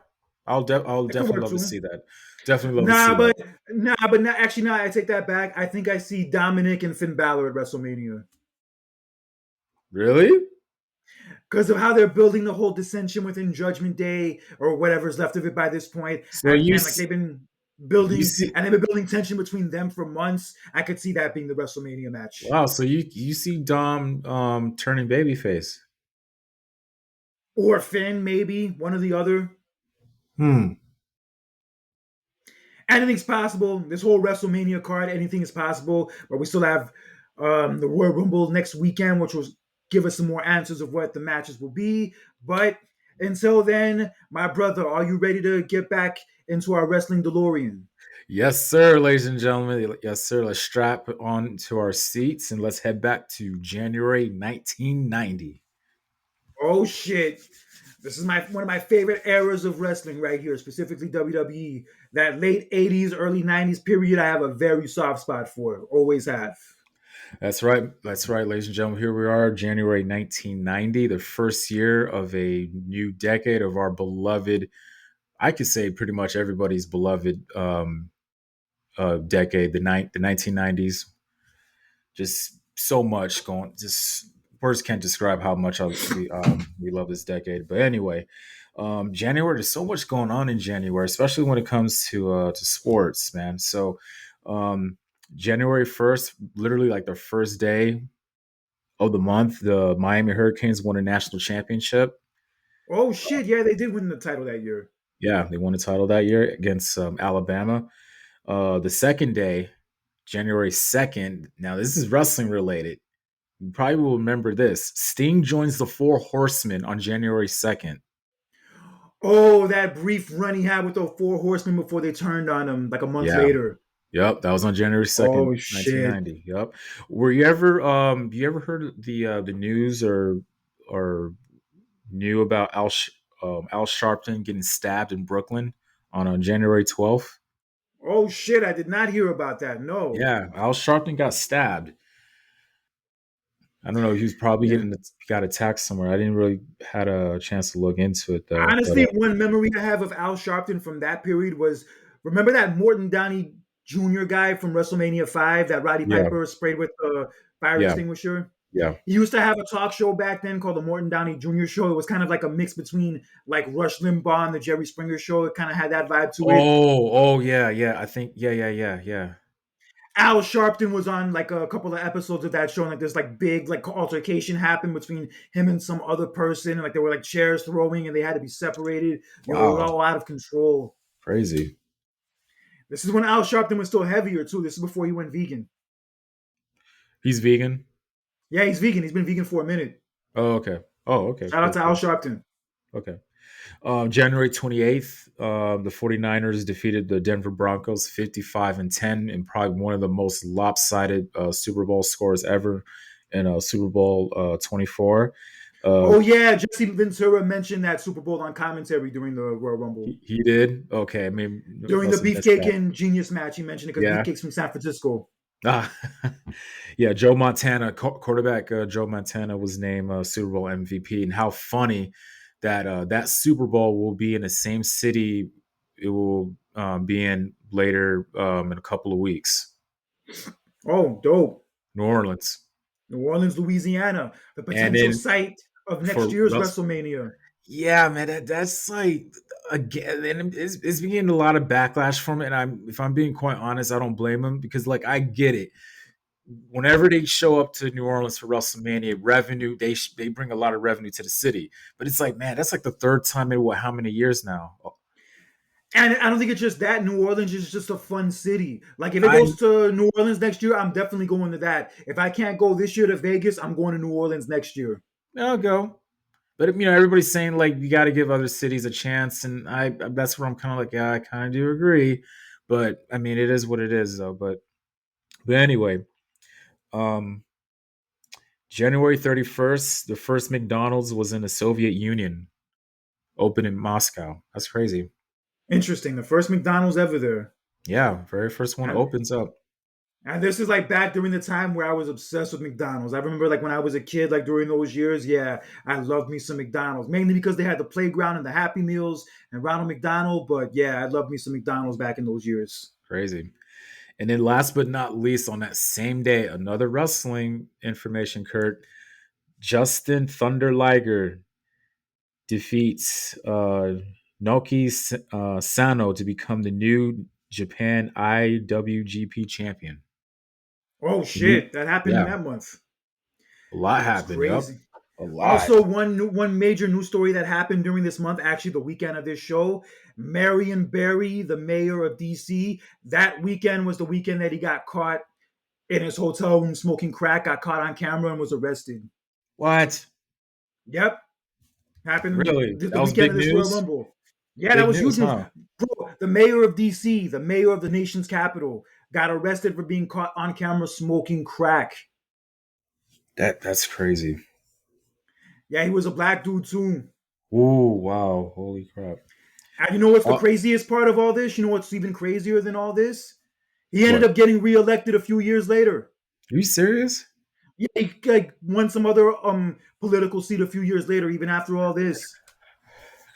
I'll That could definitely work love to too. see that. Definitely love to see Nah, that. but actually, I take that back. I think I see Dominic and Finn Balor at WrestleMania Really? because of how they're building the whole dissension within Judgment Day or whatever's left of it by this point. So And like they've been you building see and they've been building tension between them for months. I could see that being the WrestleMania match. wow, so you see Dom turning babyface. Or Finn, maybe one or the other. Hmm. Anything's possible. This whole WrestleMania card, anything is possible. But we still have the Royal Rumble next weekend, which will give us some more answers of what the matches will be. But until then, my brother, are you ready to get back into our wrestling DeLorean? Yes, sir, ladies and gentlemen. Yes, sir. Let's strap on to our seats and let's head back to January 1990. Oh shit. This is my one of my favorite eras of wrestling right here, specifically WWE. That late 80s, early 90s period, I have a very soft spot for. Always have. That's right. That's right, ladies and gentlemen. Here we are, January 1990, the first year of a new decade of our beloved, I could say pretty much everybody's beloved decade, the 1990s. Just so much going, just words can't describe how much we love this decade. But anyway, January, there's so much going on in January, especially when it comes to sports, man. So um, January 1st, literally like the first day of the month, the Miami Hurricanes won a national championship. Oh shit, yeah, they did win the title that year. Yeah, they won a title that year against Alabama. The second day, January 2nd. Now, this is wrestling related. You probably will remember this. Sting joins the Four Horsemen on January 2nd. Oh, that brief run he had with the Four Horsemen before they turned on him like a month Yeah. later. Yep. That was on January 2nd, Oh shit. 1990. Yep. Were you ever heard of the news or knew about Al Sharpton getting stabbed in Brooklyn on January 12th? Oh shit, I did not hear about that. No. Yeah, Al Sharpton got stabbed. I don't know. He was probably Yeah. got attacked somewhere. I didn't really had a chance to look into it though. But Honestly, one memory I have of Al Sharpton from that period was, remember that Morton Downey Jr. guy from WrestleMania 5 that Roddy yeah, Piper sprayed with the fire yeah, extinguisher? yeah. He used to have a talk show back then called the Morton Downey Jr. Show. It was kind of like a mix between like Rush Limbaugh and the Jerry Springer Show. It kind of had that vibe to it. Oh, yeah, yeah. I think, yeah. Al Sharpton was on like a couple of episodes of that show, and like this like big like altercation happened between him and some other person, and like there were like chairs throwing, and they had to be separated. Yo, it was Wow, all out of control. crazy. This is when Al Sharpton was still heavier too. This is before he went vegan. He's vegan. Yeah, he's vegan. He's been vegan for a minute. Oh, okay. Oh, okay. Shout out Cool, to Al cool. Sharpton. Okay. January 28th, the 49ers defeated the Denver Broncos 55-10 in probably one of the most lopsided Super Bowl scores ever in Super Bowl 24. Oh yeah, Jesse Ventura mentioned that Super Bowl on commentary during the Royal Rumble. He did? Okay. I mean, During the must have missed Beefcake that. and Genius match, he mentioned it because Yeah. Beefcake's from San Francisco. Ah, yeah, Joe Montana, quarterback Joe Montana was named Super Bowl MVP, and how funny that that Super Bowl will be in the same city it will be in later in a couple of weeks. Oh, dope. New Orleans, New Orleans, Louisiana, the and potential then site of next for year's WrestleMania. yeah, man, that's like again, and it's getting a lot of backlash from it. And if I'm being quite honest, I don't blame him because like I get it. Whenever they show up to New Orleans for WrestleMania, revenue they bring a lot of revenue to the city. But it's like, man, that's like the third time in what how many years now? And I don't think it's just that. New Orleans is just a fun city. Like if it I goes to New Orleans next year, I'm definitely going to that. If I can't go this year to Vegas, I'm going to New Orleans next year. I'll go. But everybody's saying like you got to give other cities a chance, and I that's where I'm kind of like, yeah, I kind of do agree. But I mean, it is what it is, though. But anyway, um, January 31st, the first McDonald's was in the Soviet Union, opened in Moscow. That's crazy. Interesting. The first McDonald's ever there. Yeah, very first one And opens up. And this is like back during the time where I was obsessed with McDonald's. I remember like when I was a kid, like during those years, yeah, I loved me some McDonald's. Mainly because they had the playground and the Happy Meals and Ronald McDonald. But yeah, I loved me some McDonald's back in those years. Crazy. And then last but not least, on that same day, another wrestling information, Kurt. Justin Thunder Liger defeats Naoki Sano to become the new Japan IWGP champion. Oh He- shit, that happened in yeah, that month. a lot That's happened. Yep, crazy. a lot. Also, one major news story that happened during this month, actually the weekend of this show, Marion Barry, the mayor of DC, that weekend was the weekend that he got caught in his hotel room smoking crack, got caught on camera and was arrested. What? Yep, happened Really? the That was weekend big of this Royal news. Rumble. Yeah, that Big was huge news, news. huh? Bro, the mayor of DC, the mayor of the nation's capital, got arrested for being caught on camera smoking crack. That's crazy. Yeah, he was a black dude too. Ooh, wow! Holy crap! And you know what's the Uh, craziest part of all this? You know what's even crazier than all this? He ended what? up getting reelected a few years later. Are you serious? Yeah, he like won some other political seat a few years later, even after all this.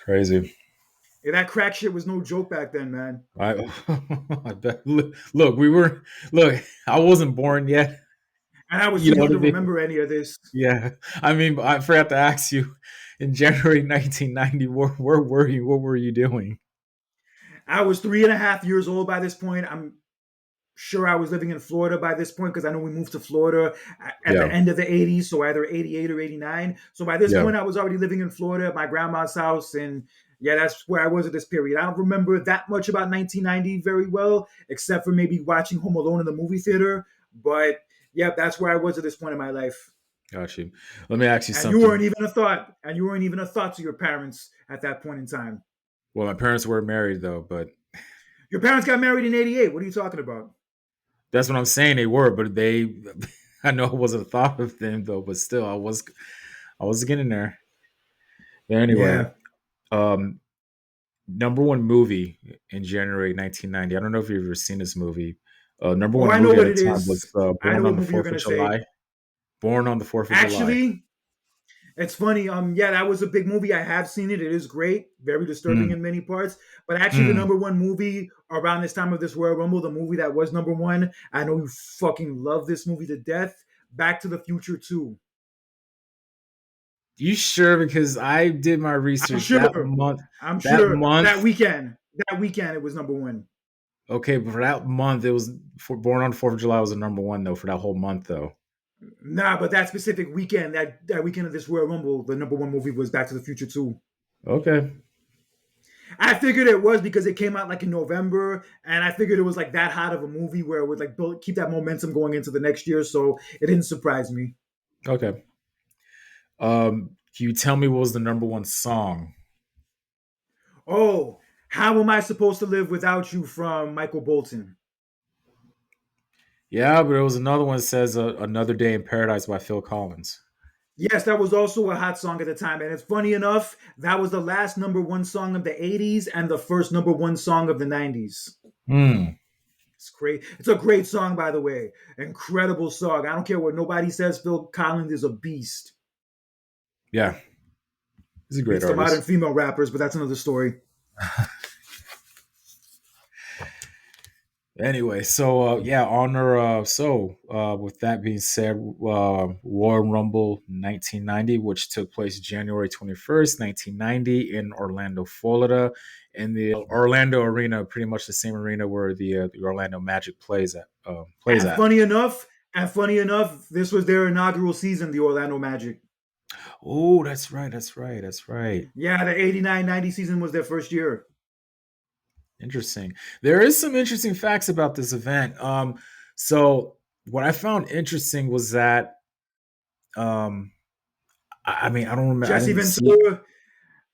Crazy. Yeah, that crack shit was no joke back then, man. I, I bet. Look, we were. Look, I wasn't born yet. And I was You too know young what I to mean? remember any of this. Yeah. I mean, I forgot to ask you. In January 1990, where were you? What were you doing? I was 3.5 years old by this point. I'm sure I was living in Florida by this point because I know we moved to Florida at the Yeah. end of the 80s, so either 88 or 89. So by this Yeah. point, I was already living in Florida at my grandma's house. And yeah, that's where I was at this period. I don't remember that much about 1990 very well, except for maybe watching Home Alone in the movie theater. But yeah, that's where I was at this point in my life. Got you. Let me ask you And you weren't something. even a thought. And you weren't even a thought to your parents at that point in time. Well, my parents were married though, but Your parents got married in 88. What are you talking about? that's what I'm saying. They were, but they. I know it wasn't a thought of them though, but still, I was getting there. But anyway, Yeah. um, number one movie in January 1990. I don't know if you've ever seen this movie. Number Oh, one I know movie at what the it time was is. I know Born on what the movie you're 4th going of to say. July. Born on the 4th of July. Actually, it's funny. Yeah, that was a big movie. I have seen it. It is great. Very disturbing Mm, in many parts. But actually, the mm. number one movie around this time of this Royal Rumble, the movie that was number one, I know you fucking love this movie to death. Back to the Future 2. You sure? Because I did my I'm research that sure. month. I'm That sure that month. weekend. That weekend, it was number one. Okay, but for that month, it was Born on the 4th of July was the number one though for that whole month though. Nah, but that specific weekend, that weekend of this Royal Rumble, the number one movie was Back to the Future 2. Okay. I figured it was because it came out like in November, and I figured it was like that hot of a movie where it would like keep that momentum going into the next year. So it didn't surprise me. Okay. Can you tell me what was the number one song? Oh, How Am I Supposed to Live Without You from Michael Bolton. Yeah, but there was another one that says Another Day in Paradise by Phil Collins. Yes, that was also a hot song at the time. And it's funny enough, that was the last number one song of the 80s and the first number one song of the 90s. Hmm. It's great. It's a great song, by the way. Incredible song. I don't care what nobody says. Phil Collins is a beast. Yeah, he's a great Beats the modern artist. female rappers, but that's another story. Anyway, so yeah, honor. With that being said, Royal Rumble 1990, which took place January 21st, 1990, in Orlando, Florida, in the Orlando Arena, pretty much the same arena where the Orlando Magic plays at. Plays And at. funny enough, this was their inaugural season, the Orlando Magic. Oh, that's right. That's right. That's right. Yeah, the 89-90 season was their first year. Interesting. There is some interesting facts about this event. So what I found interesting was that, um, I mean, I don't remember. I Jesse didn't see. Ventura,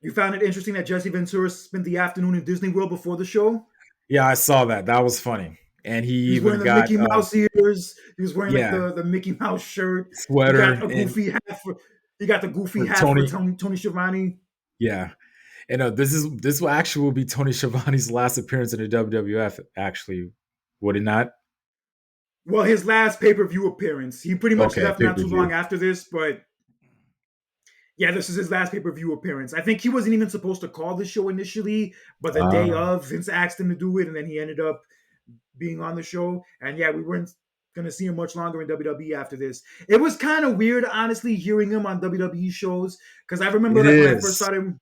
you found it interesting that Jesse Ventura spent the afternoon in Disney World before the show? Yeah, I saw that. That was funny. And he He was wearing even the got, Mickey Mouse ears. He was wearing like yeah, the Mickey Mouse shirt. He sweater got a and goofy hat for he got the goofy for hat for Tony. Tony Schiavone. Yeah, and this will actually will be Tony Schiavone's last appearance in the WWF. Actually, would it not? Well, his last pay-per-view appearance. He pretty much Okay, left pay not per too long view. after this, but yeah, this is his last pay-per-view appearance. I think he wasn't even supposed to call the show initially, but the day of, Vince asked him to do it, and then he ended up being on the show. And yeah, we weren't going to see him much longer in WWE after this. It was kind of weird, honestly, hearing him on WWE shows, because I remember It like when I first is. started.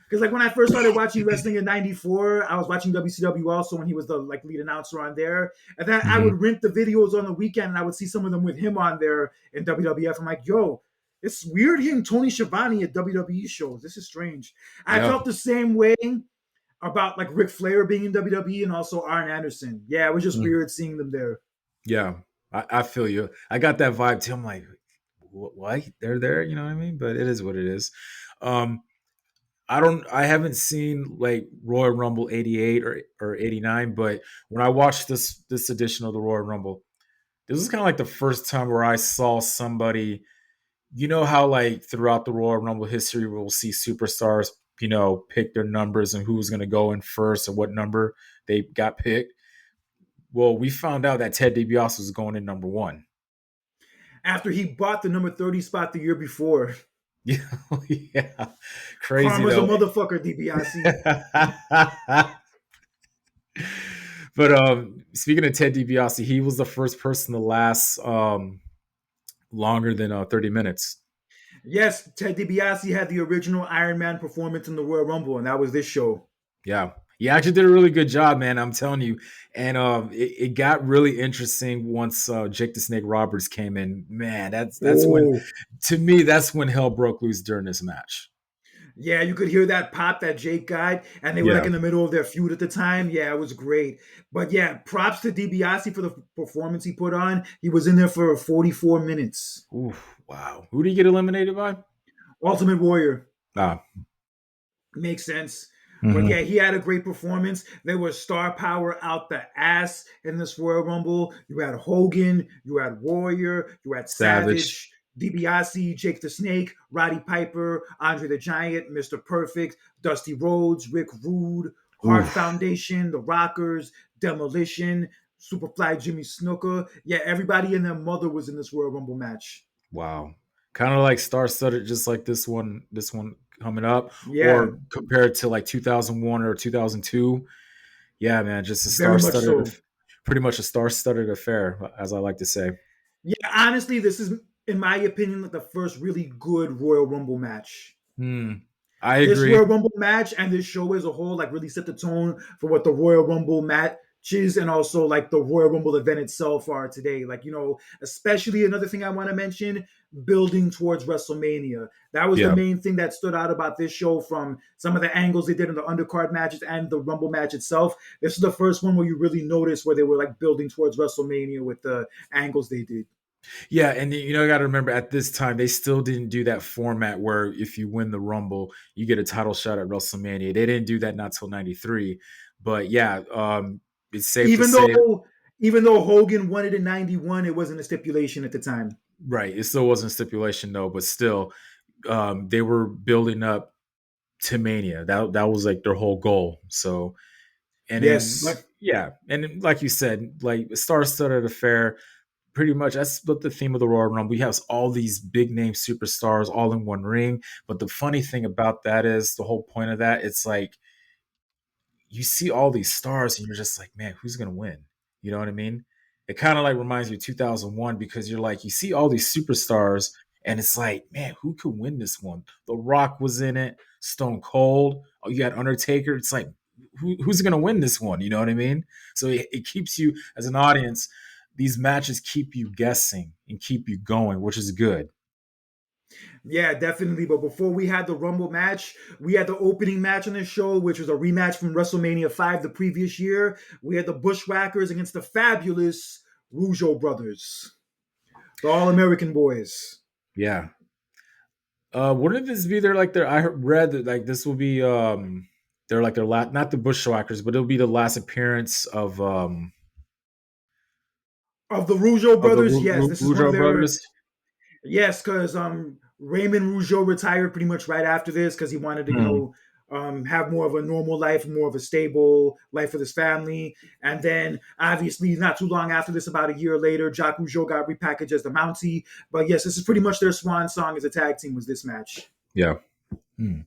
Because like when I first started watching wrestling in '94, I was watching WCW also when he was the like lead announcer on there, and then I Mhm. would rent the videos on the weekend, and I would see some of them with him on there in WWF. I'm like, yo, it's weird hearing Tony Schiavone at WWE shows. This is strange. I Yeah, felt the same way about like Ric Flair being in WWE and also Arn Anderson. Yeah, it was just mm, weird seeing them there. yeah. I feel you. I got that vibe too. I'm like, what? They're there. You know what I mean? But it is what it is. Um, I haven't seen like Royal Rumble 88 or 89, but when I watched this edition of the Royal Rumble, this was kind of like the first time where I saw somebody, you know how like throughout the Royal Rumble history we'll see superstars, pick their numbers and who's going to go in first and what number they got picked. Well, we found out that Ted DiBiase was going in number 1. After he bought the number 30 spot the year before. Yeah, yeah. Crazy Karma's a though. motherfucker, DiBiase. But speaking of Ted DiBiase, he was the first person to last longer than 30 minutes. Yes, Ted DiBiase had the original Iron Man performance in the Royal Rumble, and that was this show. Yeah. He actually did a really good job, man. I'm telling you. And it got really interesting once Jake the Snake Roberts came in. Man, that's when, Oh, to me, that's when hell broke loose during this match. yeah, you could hear that pop that Jake got, and they were like Yeah. in the middle of their feud at the time. Yeah, it was great. But yeah, props to DiBiase for the performance he put on. He was in there for 44 minutes. Ooh, wow. Who did he get eliminated by? Ultimate Warrior. Ah. Makes sense. But Mm-hmm. yeah, he had a great performance. There was star power out the ass in this Royal Rumble. You had Hogan, you had Warrior, you had Savage. Savage, DiBiase, Jake the Snake, Roddy Piper, Andre the Giant, Mr. Perfect, Dusty Rhodes, Rick Rude, Ooh. Hart Foundation, The Rockers, Demolition, Superfly Jimmy Snuka. Yeah, everybody and their mother was in this Royal Rumble match. Wow. Kind of like star-studded, just like this one coming up, Yeah, or compared to like 2001 or 2002. Yeah, man, just a very much star-studded, so. pretty much a star-studded affair, as I like to say. Yeah, honestly, this is, in my opinion, like the first really good Royal Rumble match. Hmm. I This agree. Royal Rumble match and this show as a whole like really set the tone for what the Royal Rumble matches and also like the Royal Rumble event itself are today. Like, especially another thing I want to mention, building towards WrestleMania. That was the Yeah. main thing that stood out about this show from some of the angles they did in the undercard matches and the Rumble match itself. This is the first one where you really notice where they were like building towards WrestleMania with the angles they did. Yeah, and you got to remember at this time they still didn't do that format where if you win the Rumble, you get a title shot at WrestleMania. They didn't do that not till '93. But yeah, it's safe to Even say, though even though Hogan won it in 91, it wasn't a stipulation at the time. right? It still wasn't a stipulation though, but still, they were building up to Mania. That was like their whole goal. So, and then Yes. like yeah, and then, like you said, like star-studded affair. Pretty much, that's what the theme of the Royal Rumble. We have all these big name superstars all in one ring. But the funny thing about that is the whole point of that. It's like you see all these stars and you're just like, man, who's gonna win? You know what I mean? It kind of like reminds me of 2001 because you're like, you see all these superstars and it's like, man, who could win this one? The Rock was in it, Stone Cold. Oh, you got Undertaker. It's like, who's gonna win this one? You know what I mean? So it keeps you as an audience. These matches keep you guessing and keep you going, which is good. Yeah, definitely. But before we had the Rumble match, we had the opening match on the show, which was a rematch from WrestleMania 5 the previous year. We had the Bushwhackers against the fabulous Rougeau brothers, the All American boys. Yeah. Wouldn't this be their like their? I read that like this will be they're like their last, not the Bushwhackers, but it'll be the last appearance Of the Rougeau of the brothers, yes, this is one of Rougeau their. brothers. Yes, because Raymond Rougeau retired pretty much right after this because he wanted to, Hmm. have more of a normal life, more of a stable life with his family. And then, obviously, not too long after this, about a year later, Jacques Rougeau got repackaged as the Mountie. But yes, this is pretty much their swan song as a tag team was this match. Yeah. Hmm.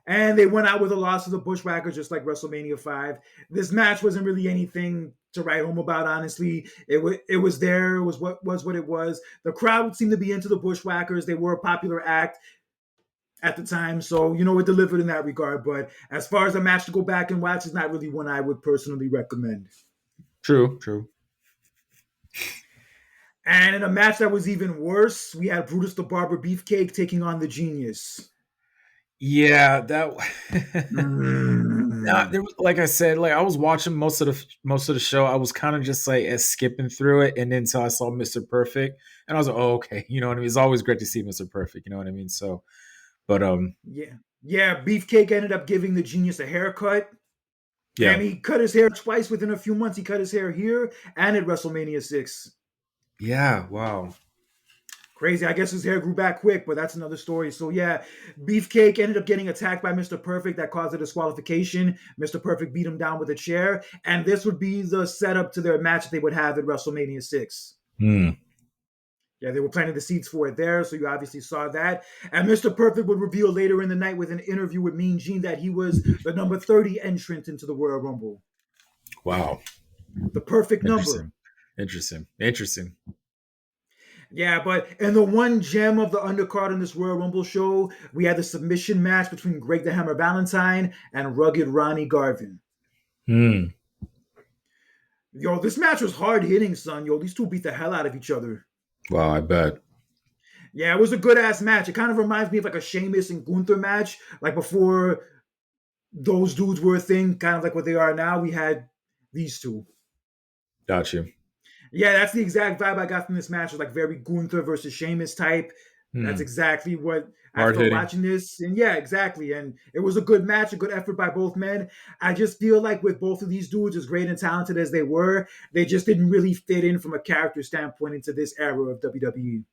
And they went out with a loss to the Bushwhackers, just like WrestleMania 5. This match wasn't really anything to write home about, honestly. It was there. It was what it was. The crowd seemed to be into the Bushwhackers. They were a popular act at the time, so it delivered in that regard. But as far as a match to go back and watch, it's not really one I would personally recommend. True. True. And in a match that was even worse, we had Brutus the Barber Beefcake taking on the Genius. Yeah. That. Nah, Mm. there was, like I said, like I was watching most of the show. I was kind of just like skipping through it, and then so I saw Mr. Perfect, and I was like, oh, okay. You know what I mean? It's always great to see Mr. Perfect. You know what I mean? So, but Yeah. Yeah, Beefcake ended up giving the Genius a haircut. yeah, And he cut his hair twice within a few months. He cut his hair here and at WrestleMania 6. yeah. Wow. Crazy. I guess his hair grew back quick, but that's another story. So, yeah, Beefcake ended up getting attacked by Mr. Perfect. That caused a disqualification. Mr. Perfect beat him down with a chair. And this would be the setup to their match that they would have at WrestleMania 6. Hmm. Yeah, they were planting the seeds for it there, so you obviously saw that. And Mr. Perfect would reveal later in the night with an interview with Mean Gene that he was the number 30 entrant into the Royal Rumble. Wow. The perfect number. Interesting. Interesting. Interesting. Yeah, but in the one gem of the undercard in this Royal Rumble show, we had the submission match between Greg the Hammer Valentine and Rugged Ronnie Garvin. Hmm. Yo, this match was hard hitting, son. Yo, these two beat the hell out of each other. Wow. I bet. Yeah, it was a good ass match. It kind of reminds me of like a Sheamus and Gunther match, like before those dudes were a thing, kind of like what they are now. We had these two. Got you. Yeah, that's the exact vibe I got from this match. It was like very Gunther versus Sheamus type. That's Hmm. exactly what Hard after hitting. watching this. And yeah, exactly. And it was a good match, a good effort by both men. I just feel like with both of these dudes, as great and talented as they were, they just didn't really fit in from a character standpoint into this era of WWE.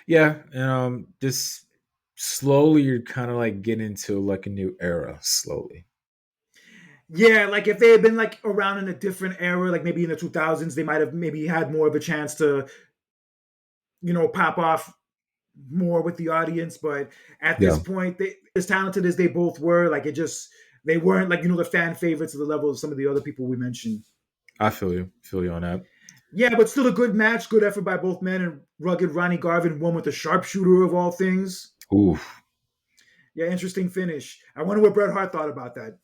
Yeah. This slowly you're kind of like getting into like a new era slowly. Yeah, like if they had been like around in a different era, like maybe in the 2000s, they might have maybe had more of a chance to pop off more with the audience. But at this Yeah, point, as talented as they both were, like they weren't like the fan favorites at the level of some of the other people we mentioned. I feel you on that. Yeah, but still a good match, good effort by both men, and rugged Ronnie Garvin won with the sharpshooter of all things. Ooh. Yeah, interesting finish. I wonder what Bret Hart thought about that.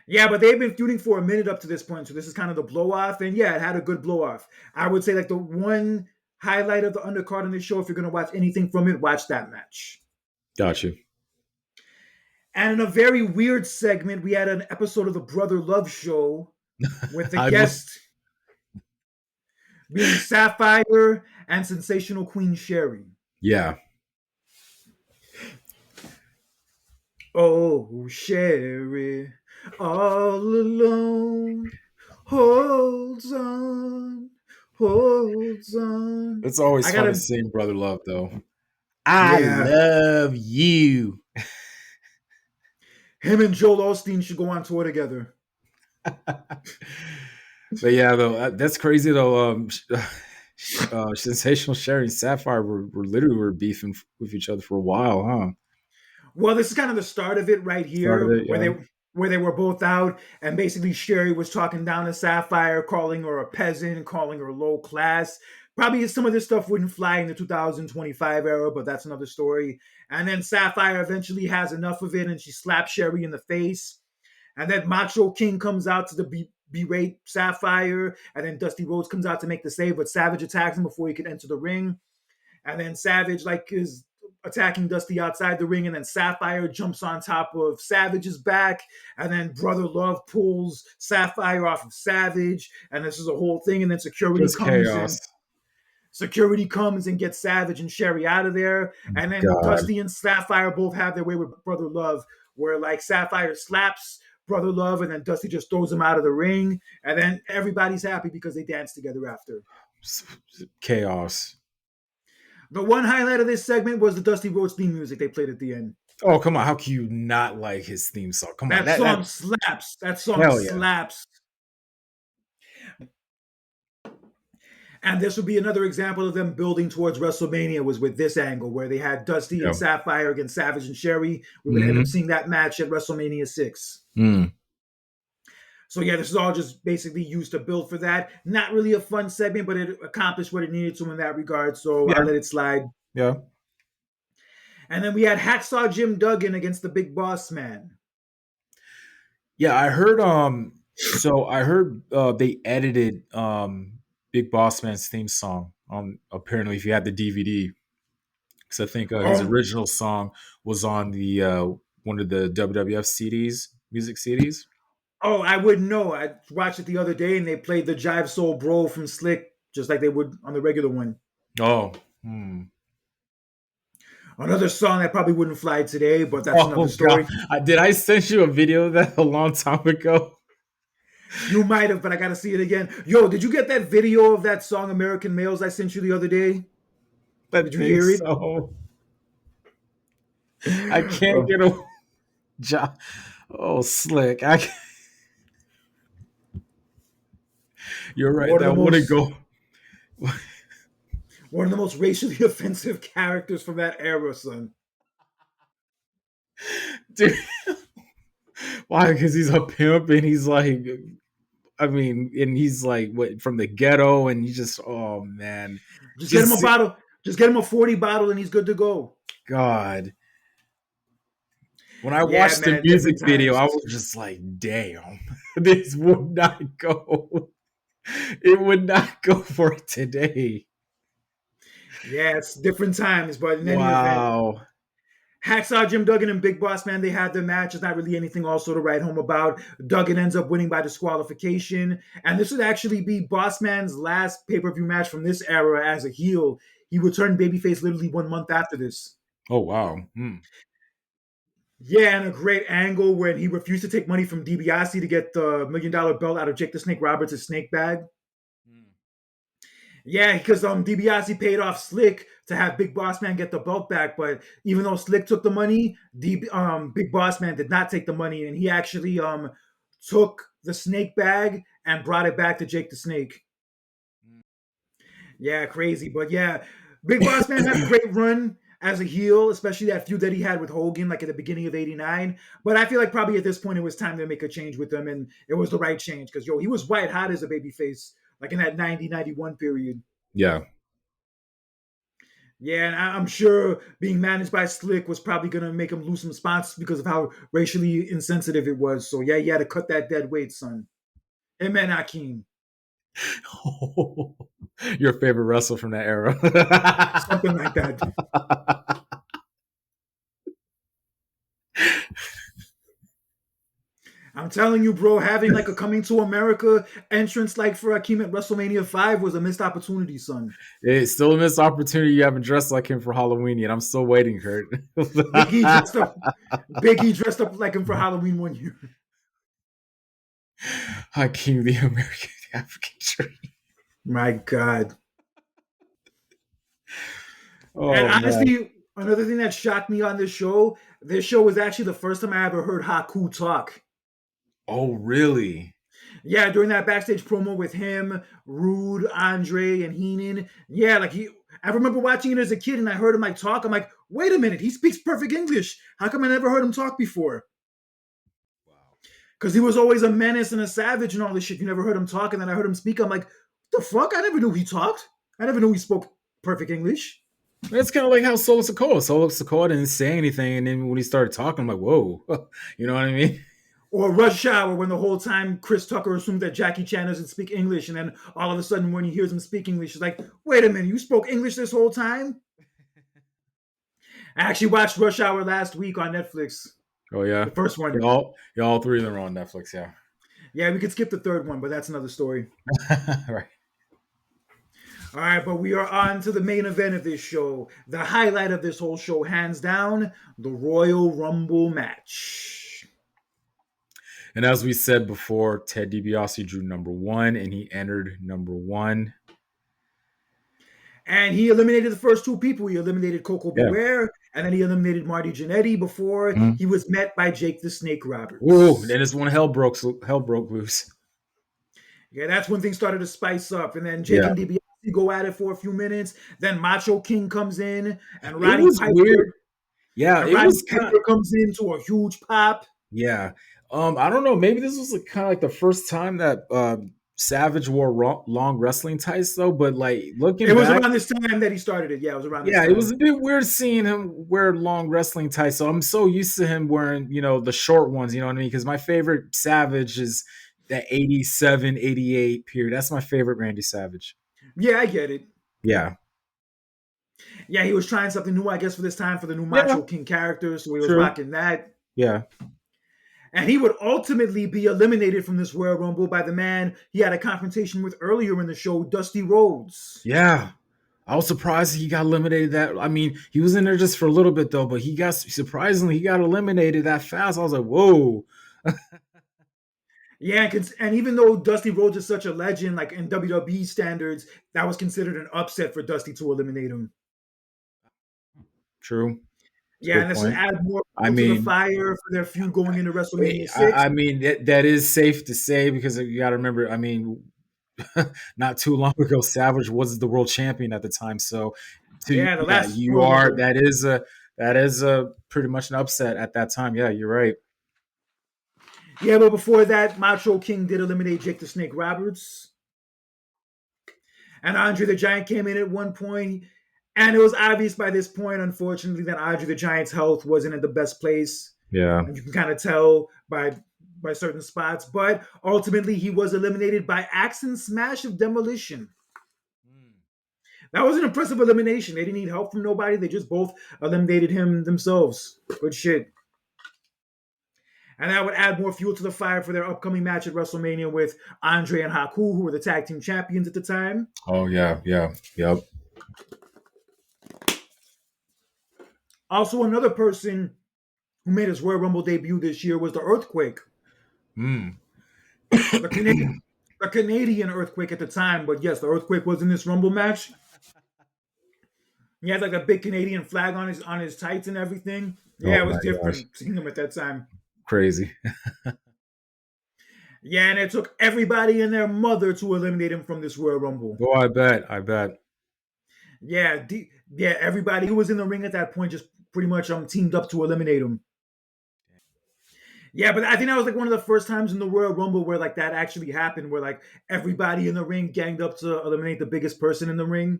Yeah, but they've been feuding for a minute up to this point, so this is kind of the blow off. And yeah, it had a good blow off. I would say like the one highlight of the undercard in this show, if you're going to watch anything from it, watch that match. Got you. And in a very weird segment, we had an episode of the Brother Love Show with the I guest being Sapphire and Sensational Queen Sherry. Yeah. Oh, Sherry, all alone, holds on, holds on. It's always I fun to gotta, sing Brother Love, though. I yeah. love you. Him and Joel Osteen should go on tour together. But yeah, though, that's crazy, though. Sensational Sherry and Sapphire were literally beefing with each other for a while, huh? Well, this is kind of the start of it right Started here, it, yeah. where they were both out, and basically Sherry was talking down to Sapphire, calling her a peasant, calling her low class. Probably some of this stuff wouldn't fly in the 2025 era, but that's another story. And then Sapphire eventually has enough of it, and she slaps Sherry in the face. And then Macho King comes out to berate Sapphire, and then Dusty Rhodes comes out to make the save, but Savage attacks him before he could enter the ring. And then Savage is attacking Dusty outside the ring, and then Sapphire jumps on top of Savage's back, and then Brother Love pulls Sapphire off of Savage, and this is a whole thing. And then Just chaos. Security comes and gets Savage and Sherry out of there, and then God. Dusty and Sapphire both have their way with Brother Love, where like Sapphire slaps Brother Love, and then Dusty just throws him out of the ring, and then everybody's happy because they dance together after. Chaos. The one highlight of this segment was the Dusty Rhodes theme music they played at the end. Oh, come on. How can you not like his theme song? Come on. That song slaps. That song slaps. And this would be another example of them building towards WrestleMania, was with this angle where they had Dusty and Sapphire against Savage and Sherry. We would end up seeing that match at WrestleMania 6. So yeah, this is all just basically used to build for that. Not really a fun segment, but it accomplished what it needed to in that regard. So I'll let it slide. Yeah. And then we had Hacksaw Jim Duggan against the Big Boss Man. Yeah, I heard they edited Big Boss Man's theme song apparently if you had the DVD. Because I think his original song was on the one of the WWF CDs, music CDs. Oh, I wouldn't know. I watched it the other day, and they played the Jive Soul Bro from Slick, just like they would on the regular one. Oh. Another song that probably wouldn't fly today, but that's another story. Did I send you a video of that a long time ago? You might have, but I got to see it again. Yo, did you get that video of that song American Males I sent you the other day? Did you hear it? I can't get a... Oh, Slick. You're right. That wouldn't go... One of the most racially offensive characters from that era, son. Dude. Why? Because he's a pimp and he's like... and he's like from the ghetto, and you just, oh man, just get him a bottle, just get him a 40 bottle, and he's good to go. God, when I watched the music video, I was just like, damn, this would not go. It would not go for today. Yeah, it's different times, but in any event. Hacksaw Jim Duggan and Big Boss Man, they had their match. It's not really anything also to write home about. Duggan ends up winning by disqualification. And this would actually be Boss Man's last pay-per-view match from this era as a heel. He would turn babyface literally 1 month after this. Oh, wow. Yeah, and a great angle when he refused to take money from Dibiase to get the $1 million belt out of Jake the Snake Roberts' snake bag. Yeah, because Dibiase paid off Slick to have Big Boss Man get the belt back, but even though Slick took the money, Big Boss Man did not take the money, and he actually took the snake bag and brought it back to Jake the Snake. Yeah, crazy. But yeah, Big Boss Man had a great run as a heel, especially that feud that he had with Hogan, like at the beginning of '89. But I feel like probably at this point it was time to make a change with him, and it was the right change because he was white hot as a babyface, like in that 90-91 period. Yeah. Yeah, and I'm sure being managed by Slick was probably gonna make him lose some spots because of how racially insensitive it was. So yeah, you had to cut that dead weight, son. Amen, Hakeem. Your favorite wrestler from that era. Something like that. I'm telling you, bro, having like a Coming to America entrance like for Hakeem at WrestleMania 5 was a missed opportunity, son. It's still a missed opportunity. You haven't dressed like him for Halloween yet. I'm still waiting, Kurt. Biggie dressed up Biggie dressed up like him for Halloween one year. Hakeem, the American African Dream. My God. Oh, And man. honestly, another thing that shocked me on this show was actually the first time I ever heard Haku talk. Oh, really? Yeah, during that backstage promo with him, Rude, Andre, and Heenan. Yeah, I remember watching it as a kid and I heard him like talk. I'm like, wait a minute, he speaks perfect English. How come I never heard him talk before? Wow. Because he was always a menace and a savage and all this shit. You never heard him talk, and then I heard him speak. I'm like, what the fuck? I never knew he talked. I never knew he spoke perfect English. That's kind of like how Solo Sikoa didn't say anything, and then when he started talking, I'm like, whoa. You know what I mean? Or Rush Hour, when the whole time Chris Tucker assumed that Jackie Chan doesn't speak English, and then all of a sudden when he hears him speak English, he's like, wait a minute, you spoke English this whole time? I actually watched Rush Hour last week on Netflix. Oh, yeah? The first one. All three of them are on Netflix, yeah. Yeah, we could skip the third one, but that's another story. Right. All right, but we are on to the main event of this show. The highlight of this whole show, hands down, the Royal Rumble match. And as we said before, Ted Dibiase drew number 1, and he entered number 1. And he eliminated the first two people. He eliminated Coco Beware, and then he eliminated Marty Jannetty before he was met by Jake the Snake Roberts. Ooh, then it's when hell broke loose. Yeah, that's when things started to spice up. And then Jake and Dibiase go at it for a few minutes. Then Macho King comes in, and Roddy Piper. Weird. Yeah, it was Piper comes into a huge pop. Yeah. I don't know. Maybe this was kind of like the first time that Savage wore long wrestling tights, though. But like looking, it was around this time that he started it. Yeah, it was around. This time. It was a bit weird seeing him wear long wrestling tights. So I'm so used to him wearing, the short ones. You know what I mean? Because my favorite Savage is that 87, 88 period. That's my favorite Randy Savage. Yeah, I get it. Yeah. Yeah, he was trying something new, I guess, for this time for the new Macho King character. So he was rocking that. Yeah. And he would ultimately be eliminated from this Royal Rumble by the man he had a confrontation with earlier in the show, Dusty Rhodes. Yeah. I was surprised he got eliminated I mean, he was in there just for a little bit, though, but he got eliminated that fast. I was like, whoa. Yeah, and even though Dusty Rhodes is such a legend, like in WWE standards, that was considered an upset for Dusty to eliminate him. True. Yeah, and this will add more to the fire for their feud going into WrestleMania 6. I mean, that is safe to say because you got to remember, I mean, not too long ago, Savage was the world champion at the time. So, that is a pretty much an upset at that time. Yeah, you're right. Yeah, but before that, Macho King did eliminate Jake the Snake Roberts. And Andre the Giant came in at one point. And it was obvious by this point, unfortunately, that Andre the Giant's health wasn't in the best place. Yeah. And you can kind of tell by certain spots. But ultimately, he was eliminated by Axe and Smash of Demolition. That was an impressive elimination. They didn't need help from nobody. They just both eliminated him themselves. Good shit. And that would add more fuel to the fire for their upcoming match at WrestleMania with Andre and Haku, who were the tag team champions at the time. Oh, yeah. Yep. Also, another person who made his Royal Rumble debut this year was the Earthquake. The Canadian Earthquake at the time, but yes, the Earthquake was in this Rumble match. He had like a big Canadian flag on his tights and everything. Yeah, it was different seeing him at that time. Crazy. Yeah, and it took everybody and their mother to eliminate him from this Royal Rumble. Oh, I bet. Yeah, everybody who was in the ring at that point just pretty much teamed up to eliminate him. Yeah, but I think that was like one of the first times in the Royal Rumble where like that actually happened, where like everybody in the ring ganged up to eliminate the biggest person in the ring.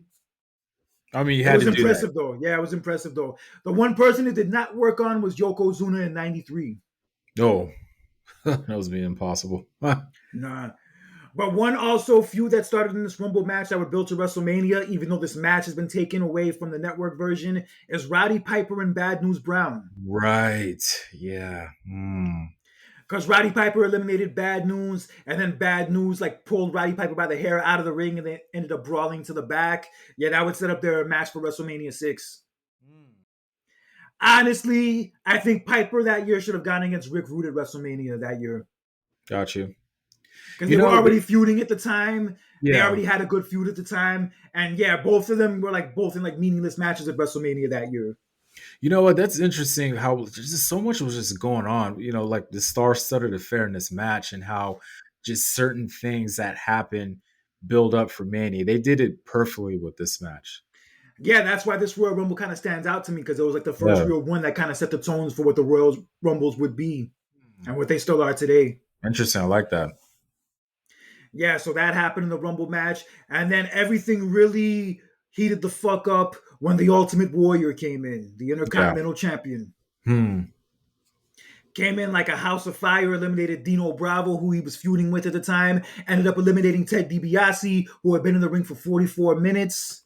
I mean, you It had was to do that. impressive though. Yeah, it was impressive though. The one person it did not work on was Yokozuna in '93. No, that was being impossible. Nah. But one also feud that started in this Rumble match that would build to WrestleMania, even though this match has been taken away from the network version, is Roddy Piper and Bad News Brown. Right. Yeah. Mm. Because Roddy Piper eliminated Bad News, and then Bad News like pulled Roddy Piper by the hair out of the ring, and they ended up brawling to the back. Yeah, that would set up their match for WrestleMania 6. Honestly, I think Piper that year should have gone against Rick Rude at WrestleMania that year. Got you. Because You they were know, already feuding at the time. They yeah. already had a good feud at the time. And yeah, both of them were like both in like meaningless matches at WrestleMania that year. You know what? That's interesting. How just so much was just going on. You know, like the star-studded affair in this match, and how just certain things that happen build up for Mania. They did it perfectly with this match. Yeah, that's why this Royal Rumble kind of stands out to me because it was like the first Yeah. real one that kind of set the tones for what the Royal Rumbles would be and what they still are today. Interesting. I like that. Yeah, so that happened in the Rumble match. And then everything really heated the fuck up when the Ultimate Warrior came in, the Yeah. Intercontinental Champion. Hmm. Came in like a house of fire, eliminated Dino Bravo, who he was feuding with at the time, ended up eliminating Ted DiBiase, who had been in the ring for 44 minutes.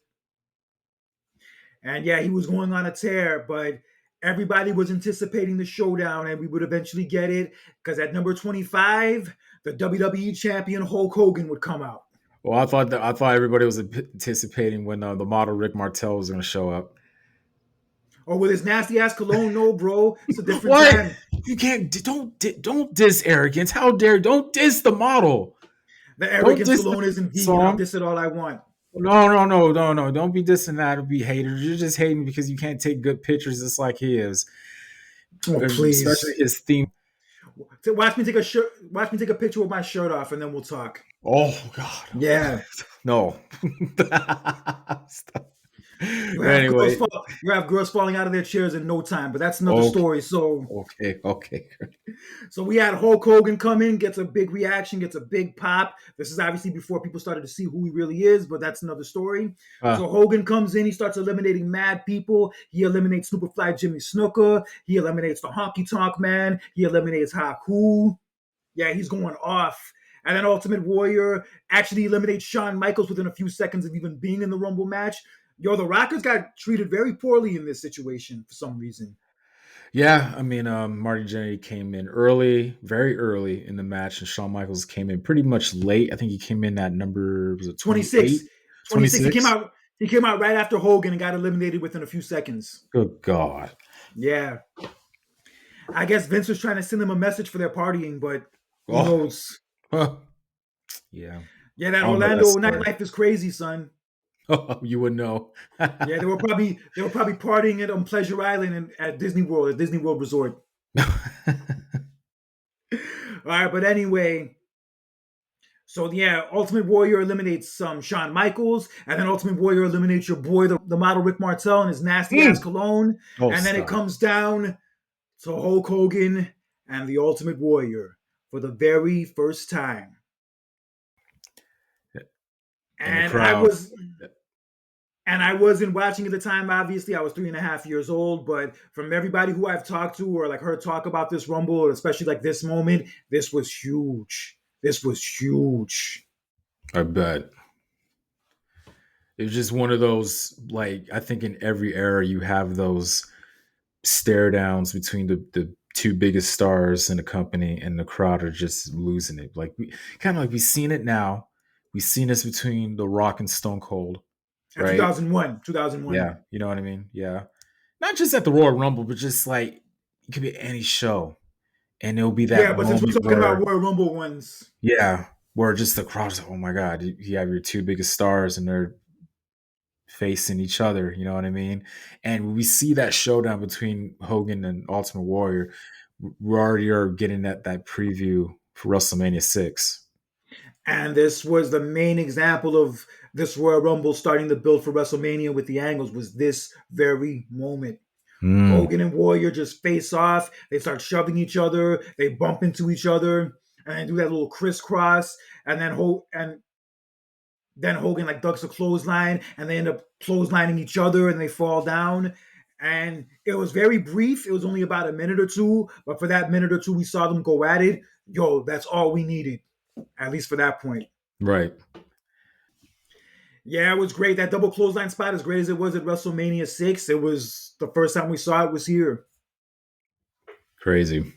And yeah, he was going on a tear, but everybody was anticipating the showdown, and we would eventually get it because at number 25, the WWE champion Hulk Hogan would come out. Well, I thought everybody was anticipating when the model Rick Martel was going to show up. Or with his nasty ass cologne, no, bro, it's a different What? time. You can't don't diss arrogance. How dare don't diss the model. The Don't arrogance diss the cologne isn't vegan. I'll song. diss it all I want. No. Don't be dissing that. It'll be haters. You're just hating because you can't take good pictures just like he is. Oh, Especially please. his theme. So watch me take a shirt. Watch me take a picture with my shirt off, and then we'll talk. Oh God. Yeah. No. Stop. You have girls Anyway. you have girls falling out of their chairs in no time, but that's another Okay. story. Okay. So we had Hulk Hogan come in, gets a big reaction, gets a big pop. This is obviously before people started to see who he really is, but that's another story. Uh, So Hogan comes in, he starts eliminating mad people. He eliminates Superfly Jimmy Snuka. He eliminates the Honky Tonk Man. He eliminates Haku. Yeah, he's going off. And then Ultimate Warrior actually eliminates Shawn Michaels within a few seconds of even being in the Rumble match. Yo, the Rockers got treated very poorly in this situation for some reason. yeah, I mean, Marty Jannetty came in early, very early in the match, and Shawn Michaels came in pretty much late. I think he came in at number, was it 26. 28? 26. 26? He came out right after Hogan and got eliminated within a few seconds. Good God. Yeah. I guess Vince was trying to send them a message for their partying, but who Oh, knows? huh. Yeah. Yeah, that I don't know that Orlando story. nightlife is crazy, son. Oh, you would know. Yeah, they were probably partying at Pleasure Island and at Disney World, at Disney World Resort. All right, but anyway, so yeah, Ultimate Warrior eliminates Shawn Michaels, and then Ultimate Warrior eliminates your boy, the model Rick Martel, and his nasty ass Mm. cologne. Oh, And then it stop. comes down to Hulk Hogan and the Ultimate Warrior for the very first time. And the And I crowd. was and I wasn't watching at the time, obviously. I was 3.5 years old, but from everybody who I've talked to or like heard talk about this Rumble, especially like this moment, this was huge. This was huge. I bet. It was just one of those, like, I think in every era you have those stare downs between the two biggest stars in the company, and the crowd are just losing it. Like, we kind of like we've seen it now. We've seen this between The Rock and Stone Cold, At right? 2001, 2001. Yeah, you know what I mean? Yeah. Not just at the Royal Rumble, but just like it could be any show. And it'll be Yeah, that but since we're moment talking about where, Royal Rumble ones, yeah, where just the crowd's like, oh my God, you have your two biggest stars and they're facing each other, you know what I mean? And when we see that showdown between Hogan and Ultimate Warrior, we already are getting that preview for WrestleMania 6. and this was the main example of this Royal Rumble starting to build for WrestleMania with the angles was this very moment. Mm, Hogan and Warrior just face off. They start shoving each other. They bump into each other and do that little crisscross. And then Hogan like ducks a clothesline, and they end up clotheslining each other, and they fall down. And it was very brief. It was only about a minute or two, but for that minute or two, we saw them go at it. Yo, that's all we needed, at least for that point. right. Yeah, it was great. That double clothesline spot, as great as it was at WrestleMania 6, it was the first time we saw it was here. Crazy.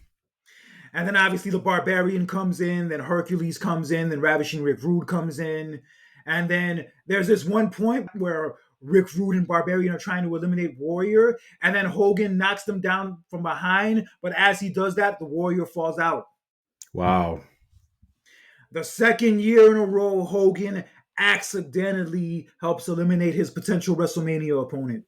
And then obviously the Barbarian comes in, then Hercules comes in, then Ravishing Rick Rude comes in. And then there's this one point where Rick Rude and Barbarian are trying to eliminate Warrior, and then Hogan knocks them down from behind. But as he does that, the Warrior falls out. Wow. The second year in a row, Hogan accidentally helps eliminate his potential WrestleMania opponent.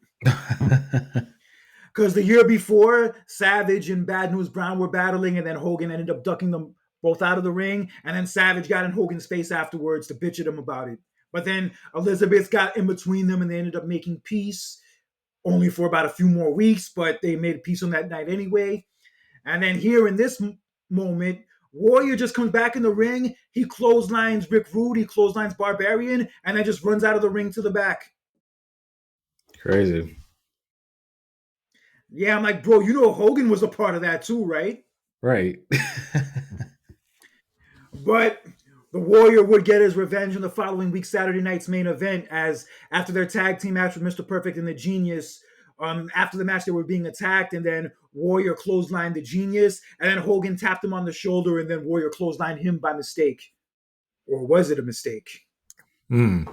Because the year before, Savage and Bad News Brown were battling, and then Hogan ended up ducking them both out of the ring. And then Savage got in Hogan's face afterwards to bitch at him about it. But then Elizabeth got in between them, and they ended up making peace only for about a few more weeks, but they made peace on that night anyway. And then here in this moment, Warrior just comes back in the ring. He clotheslines Rick Rude, he clotheslines Barbarian, and then just runs out of the ring to the back. Crazy. Yeah, I'm like, bro, you know Hogan was a part of that too, right? Right. But the Warrior would get his revenge in the following week's Saturday night's main event, as after their tag team match with Mr. Perfect and the Genius, after the match they were being attacked, and then Warrior clotheslined the Genius, and then Hogan tapped him on the shoulder, and then Warrior clotheslined him by mistake. Or was it a mistake? Mm.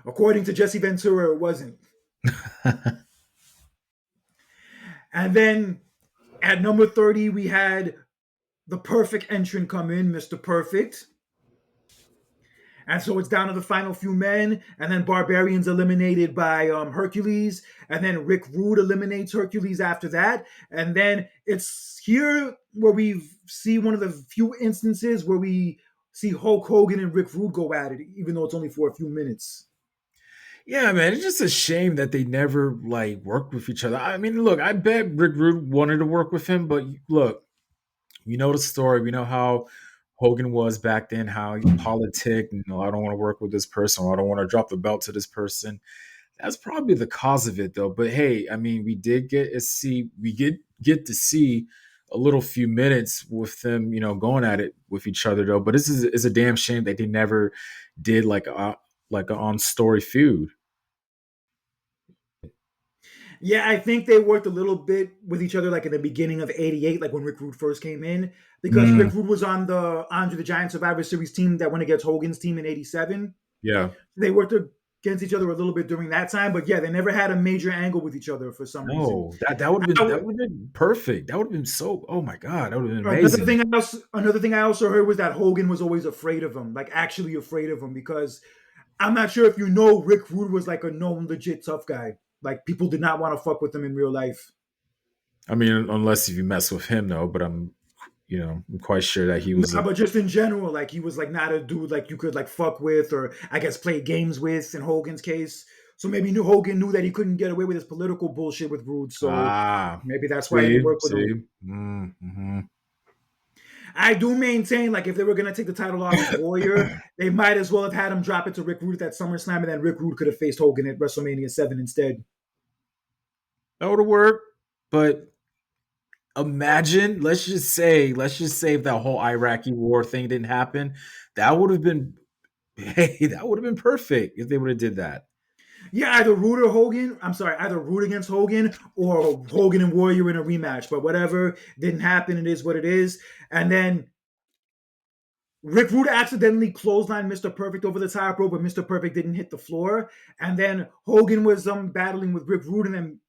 According to Jesse Ventura, it wasn't. And then at number 30, we had the Perfect entrant come in, Mr. Perfect. And so it's down to the final few men, and then Barbarian's eliminated by Hercules, and then Rick Rude eliminates Hercules after that. And then it's here where we see one of the few instances where we see Hulk Hogan and Rick Rude go at it, even though it's only for a few minutes. Yeah, man, it's just a shame that they never like worked with each other. I mean, look, I bet Rick Rude wanted to work with him, but look, we know the story. We know how Hogan was back then, how he politic, I don't want to work with this person, or I don't want to drop the belt to this person. That's probably the cause of it, though. But hey, I mean, we get to see a little few minutes with them, going at it with each other, though. But this is a damn shame that they never did like a on story feud. Yeah, I think they worked a little bit with each other, like in the beginning of '88, like when Rick Rude first came in, because Mm, Rick Rude was on the Andre the Giant Survivor Series team that went against Hogan's team in '87. yeah. They worked against each other a little bit during that time, but yeah, they never had a major angle with each other for some reason. No, that would have been perfect. That would have been so. Oh my god, that would have been Another amazing. thing, another thing I also heard was that Hogan was always afraid of him, like actually afraid of him, because I'm not sure if you know, Rick Rude was like a known legit tough guy. Like people did not want to fuck with him in real life. I mean, unless if you mess with him, though. But I'm quite sure that he was Nah, a. but just in general, like he was like not a dude like you could like fuck with, or I guess play games with in Hogan's case. So maybe Hogan knew that he couldn't get away with his political bullshit with Rude, so Ah, maybe that's why he didn't see, work with him. see. Mm-hmm. I do maintain, like, if they were gonna take the title off of Warrior, they might as well have had him drop it to Rick Rude at SummerSlam, and then Rick Rude could have faced Hogan at WrestleMania 7 instead. That would have worked. But imagine, let's just say if that whole Iraqi war thing didn't happen, that would have been, hey, that would have been perfect if they would have did that. Yeah, either Rude or Hogan. I'm sorry, either Rude against Hogan or Hogan and Warrior in a rematch. But whatever didn't happen. It is what it is. And then Rick Rude accidentally clotheslined Mr. Perfect over the top rope, but Mr. Perfect didn't hit the floor. And then Hogan was battling with Rick Rude, and then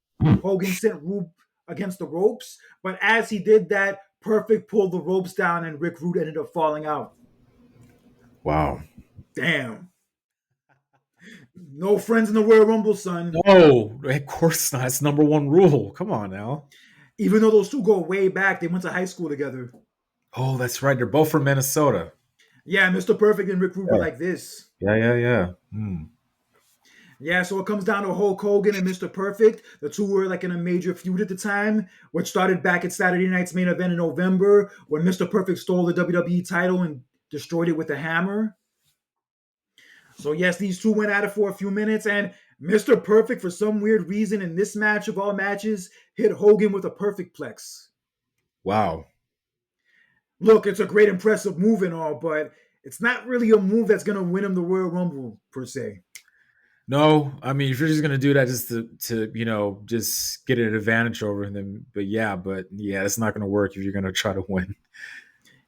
Hogan sent Rude against the ropes. But as he did that, Perfect pulled the ropes down, and Rick Rude ended up falling out. Wow. Damn. No friends in the Royal Rumble, son. No, of course not. It's number one rule. Come on now. Even though those two go way back, they went to high school together. Oh, that's right. They're both from Minnesota. Yeah, Mr. Perfect and Rick Rude were Yeah, like this. yeah. Yeah, so it comes down to Hulk Hogan and Mr. Perfect. The two were like in a major feud at the time, which started back at Saturday Night's Main Event in November when Mr. Perfect stole the WWE title and destroyed it with a hammer. So yes, these two went at it for a few minutes, and Mr. Perfect, for some weird reason, in this match of all matches, hit Hogan with a perfect plex. Wow. Look, it's a great, impressive move and all, but it's not really a move that's going to win him the Royal Rumble per se. No, I mean, if you're just gonna do that just to just get an advantage over them, but yeah, it's not gonna work if you're gonna try to win.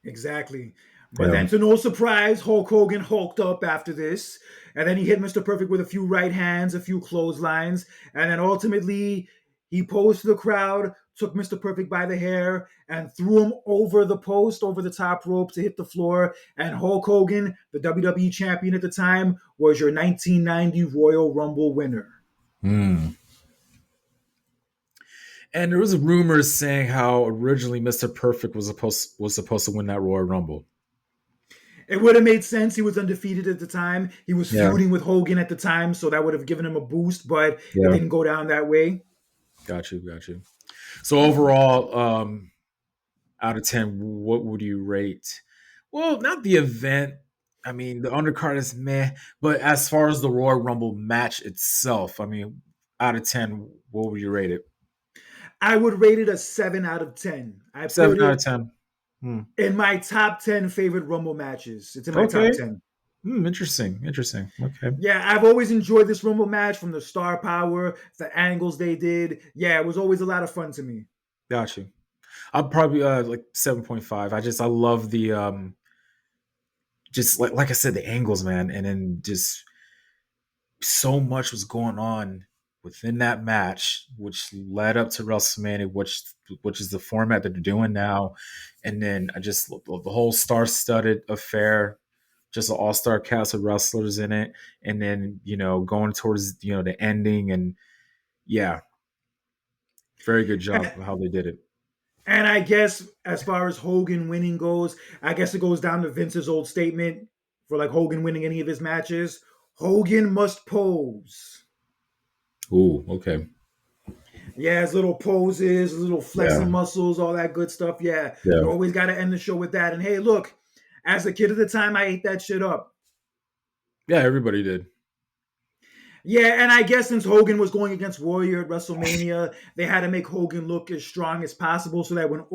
Exactly. But Yeah. then, to no surprise, Hulk Hogan hulked up after this. And then he hit Mr. Perfect with a few right hands, a few clotheslines. And then ultimately, he posed to the crowd, took Mr. Perfect by the hair, and threw him over the post, over the top rope to hit the floor. And Hulk Hogan, the WWE champion at the time, was your 1990 Royal Rumble winner. Hmm. And there was rumors saying how originally Mr. Perfect was supposed to win that Royal Rumble. It would have made sense. He was undefeated at the time. He was Yeah, feuding with Hogan at the time, so that would have given him a boost, but it yeah. didn't go down that way. Got you, got you. So overall, out of 10, what would you rate? Well, not the event. I mean, the undercard is meh, but as far as the Royal Rumble match itself, I mean, out of 10, what would you rate it? I would rate it a 7 out of 10. I Seven put out of it 10. Hmm. in my top 10 favorite Rumble matches. It's in my top Okay. 10. Interesting. Interesting. Okay. Yeah, I've always enjoyed this Rumble match from the star power, the angles they did. Yeah, it was always a lot of fun to me. Got you. I'll probably like 7.5. I love the just like I said, the angles, man, and then just so much was going on within that match, which led up to WrestleMania, which is the format that they're doing now. And then I just the whole star-studded affair, just an all-star cast of wrestlers in it, and then going towards the ending, and yeah, very good job And, of how they did it. and I guess as far as Hogan winning goes, I guess it goes down to Vince's old statement for like Hogan winning any of his matches. Hogan must pose. Ooh, okay, Yeah, his little poses, his little yeah, flexing muscles, all that good stuff. Yeah, yeah, you always got to end the show with that. And hey, look, as a kid at the time, I ate that shit up. yeah. Everybody did. Yeah, and I guess since Hogan was going against Warrior at WrestleMania, they had to make Hogan look as strong as possible so that when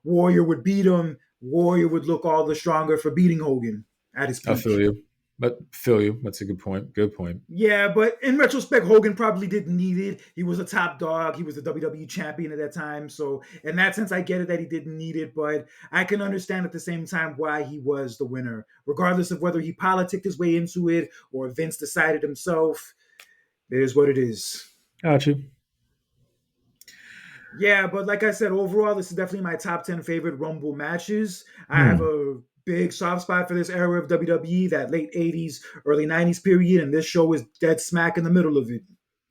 Warrior would beat him, Warrior would look all the stronger for beating Hogan at his I peak. feel you, but feel you. That's a good point. Good point. Yeah, but in retrospect, Hogan probably didn't need it. He was a top dog. He was the WWE champion at that time. So, in that sense, I get it that he didn't need it, but I can understand at the same time why he was the winner. Regardless of whether he politicked his way into it or Vince decided himself, it is what it is. Got you. Yeah, but like I said, overall, this is definitely my top 10 favorite Rumble matches. I have Hmm. a big soft spot for this era of WWE, that late 80s, early 90s period, and this show is dead smack in the middle of it.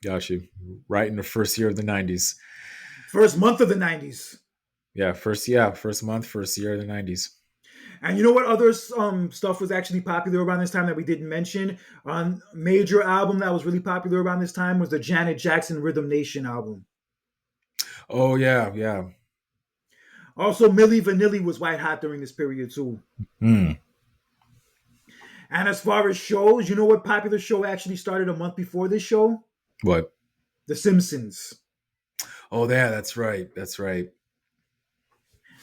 Got you. Right in the first year of the '90s. First month of the 90s. First month, first year of the '90s. And you know what other stuff was actually popular around this time that we didn't mention? On major album that was really popular around this time was the Janet Jackson Rhythm Nation album. Oh yeah, yeah. Also, Milli Vanilli was white hot during this period too. Hmm. And as far as shows, you know what popular show actually started a month before this show? What? The Simpsons. Oh yeah, that's right. That's right.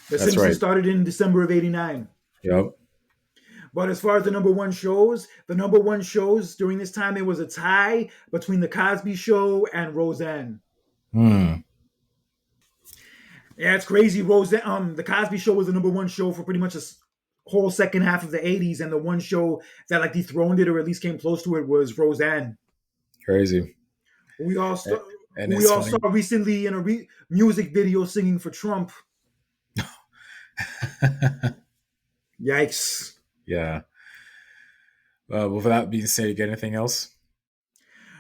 The That's Simpsons right. started in December of '89. Yep. But as far as the number one shows during this time, it was a tie between The Cosby Show and Roseanne. Hmm. Yeah, it's crazy. The Cosby Show was the number one show for pretty much a whole second half of the '80s, and the one show that like dethroned it or at least came close to it was Roseanne, Crazy. who we all A- saw, And who we it's all saw funny. recently in a music video singing for Trump. Yikes! Yeah. With that being said, you got anything else?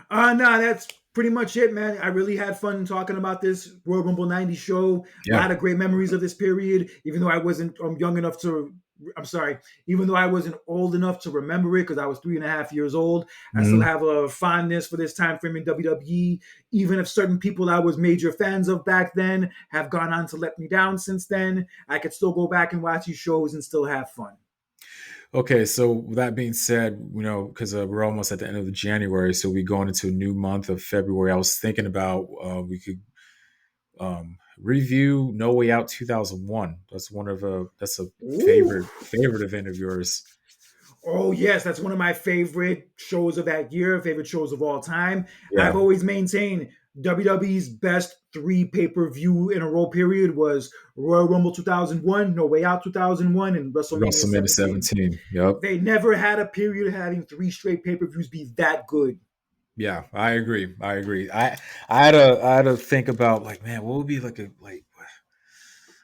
Nah, that's pretty much it, man. I really had fun talking about this Royal Rumble '90 show. A Yeah. lot of great memories of this period, even though I wasn't young enough to I'm sorry, even though I wasn't old enough to remember it because I was 3.5 years old, I still Mhm. have a fondness for this time frame in WWE. Even if certain people I was major fans of back then have gone on to let me down since then, I could still go back and watch these shows and still have fun. Okay, so that being said, because we're almost at the end of the January, so we going into a new month of February. I was thinking about we could review No Way Out 2001. That's a Ooh. favorite event of yours. Oh yes, that's one of my favorite shows of that year, favorite shows of all time. I've Yeah, always maintained WWE's best three pay-per-view in a row period was Royal Rumble 2001, No Way Out 2001, and WrestleMania WrestleMania 17. 17. Yep. They never had a period having three straight pay-per-views be that good. Yeah, I agree. I had to think about like, man, what would be like and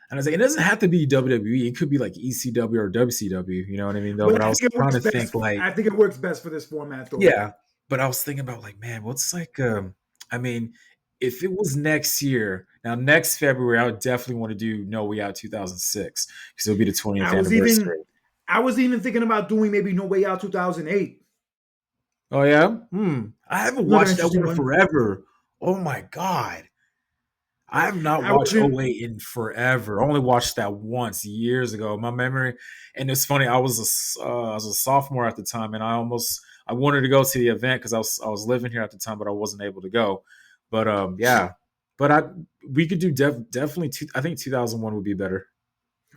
I was like, it doesn't have to be WWE. It could be like ECW or WCW. You know what I mean? Though, Well, but I I was think it trying works to think best. like, I think it works best for this format, though. yeah, but I was thinking about like, man, what's like, I mean, if it was next year, now next February, I would definitely want to do No Way Out 2006 because it'll be the 20th I was even, anniversary. I was even thinking about doing maybe No Way Out 2008. Oh yeah, I haven't Another watched that interesting one in one. forever. Oh my god. I have not I watched wasn't. '08 in forever. I only watched that once years ago. My memory, and it's funny. I was a sophomore at the time, and I wanted to go to the event because I was living here at the time, but I wasn't able to go. But yeah, but I we could do definitely. I think 2001 would be better.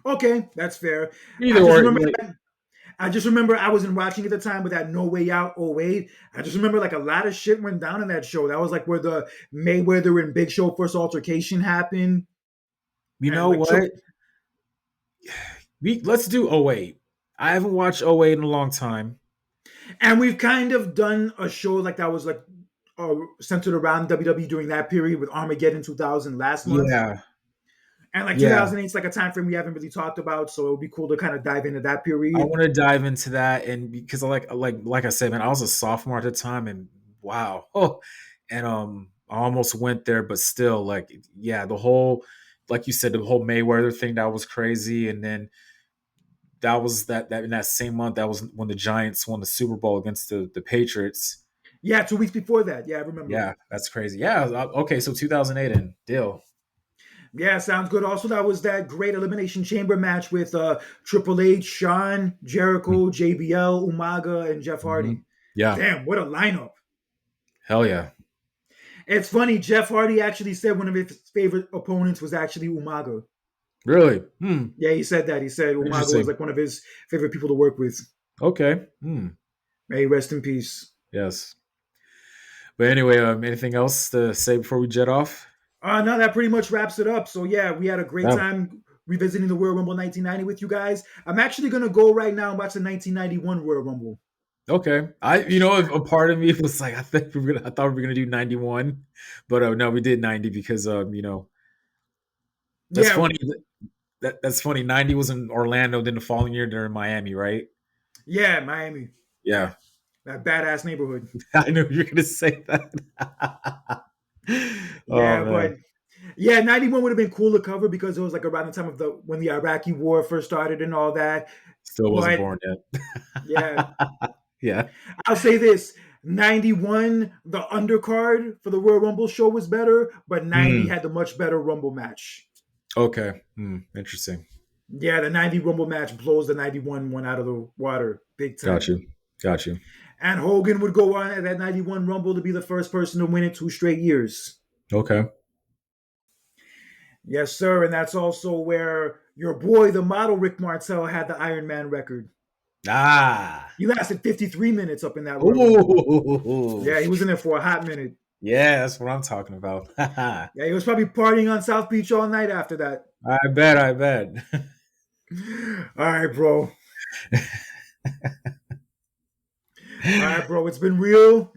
Okay, that's fair. I Either just or, remember like, I just remember I wasn't watching at the time with that No Way Out '08. I just remember like a lot of shit went down in that show. That was like where the Mayweather and Big Show first altercation happened. you And know like what? Let's do '08. I haven't watched '08 in a long time. and we've kind of done a show like that was like centered around WWE during that period with Armageddon 2000 last month. Yeah, And like yeah. 2008 is like a time frame we haven't really talked about, so it would be cool to kind of dive into that I period. want to dive into that, and because I like I said, man, I was a sophomore at the time, and wow, and I almost went there, but still, like, yeah, the whole, like you said, the whole Mayweather thing that was crazy, and then that was that in that same month, that was when the Giants won the Super Bowl against the Patriots. Yeah, 2 weeks before that. Yeah, I remember. Yeah, that's crazy. Yeah, okay, so 2008 and deal. Yeah, sounds good. Also, that was that great Elimination Chamber match with Triple H, Shawn, Jericho, JBL, Umaga, and Jeff Mm-hmm. Hardy. Yeah, Damn, what a lineup. hell yeah, It's funny, Jeff Hardy actually said one of his favorite opponents was actually Umaga. really, Yeah, he said that. He said Umaga was interesting. like one of his favorite people to work with. Okay, May he rest in peace. yes. But anyway, anything else to say before we jet off? No, that pretty much wraps it up. So yeah, we had a great Yeah. time revisiting the Royal Rumble 1990 with you guys. I'm actually gonna go right now and watch the 1991 Royal Rumble. Okay. A part of me was like, I thought we were gonna do 91, but no, we did 90 because that's Yeah, funny. That's funny. 90 was in Orlando, then the following year they're in Miami, right? yeah, Miami, Yeah, that badass neighborhood. I knew you were gonna say that. Oh Yeah, but man, yeah, 91 would have been cool to cover because it was like around the time of the when the Iraqi war first started and all that. still wasn't But born yet. yeah, Yeah. I'll say this. 91, the undercard for the Royal Rumble show was better, but 90 Mm, had the much better Rumble match. okay. Interesting. Yeah, the 90 Rumble match blows the 91 one out of the water big Got time. you. Got you. And Hogan would go on at that 91 Rumble to be the first person to win it 2 straight years. Okay. Yes, sir. And that's also where your boy, the model Rick Martel, had the Iron Man record. Ah. He lasted 53 minutes up in that Royal Rumble. Ooh. Yeah, he was in there for a hot minute. Yeah, that's what I'm talking about. Yeah, he was probably partying on South Beach all night after that. I bet. I bet. All right, bro. All right, bro. It's been real.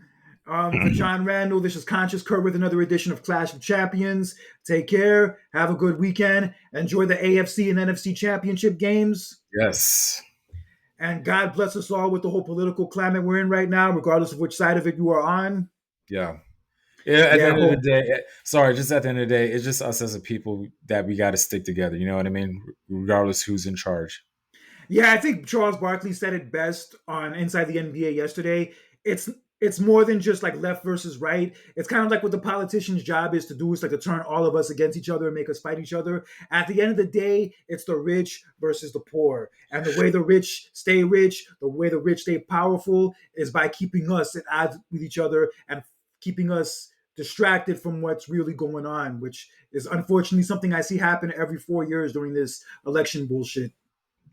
For John Randall, this is Conscious Kurt with another edition of Clash of Champions. Take care. Have a good weekend. Enjoy the AFC and NFC championship games. Yes. And God bless us all with the whole political climate we're in right now, regardless of which side of it you are on. Yeah. Yeah. At the Yeah, end of the day, sorry, just at the end of the day, it's just us as a people that we got to stick together. You know what I mean? Regardless who's in charge. Yeah, I think Charles Barkley said it best on Inside the NBA yesterday. It's it's more than just like left versus right. It's kind of like what the politician's job is to do, is like to turn all of us against each other and make us fight each other. At the end of the day, it's the rich versus the poor. And the way the rich stay rich, the way the rich stay powerful is by keeping us at odds with each other and keeping us distracted from what's really going on, which is unfortunately something I see happen every 4 years during this election bullshit.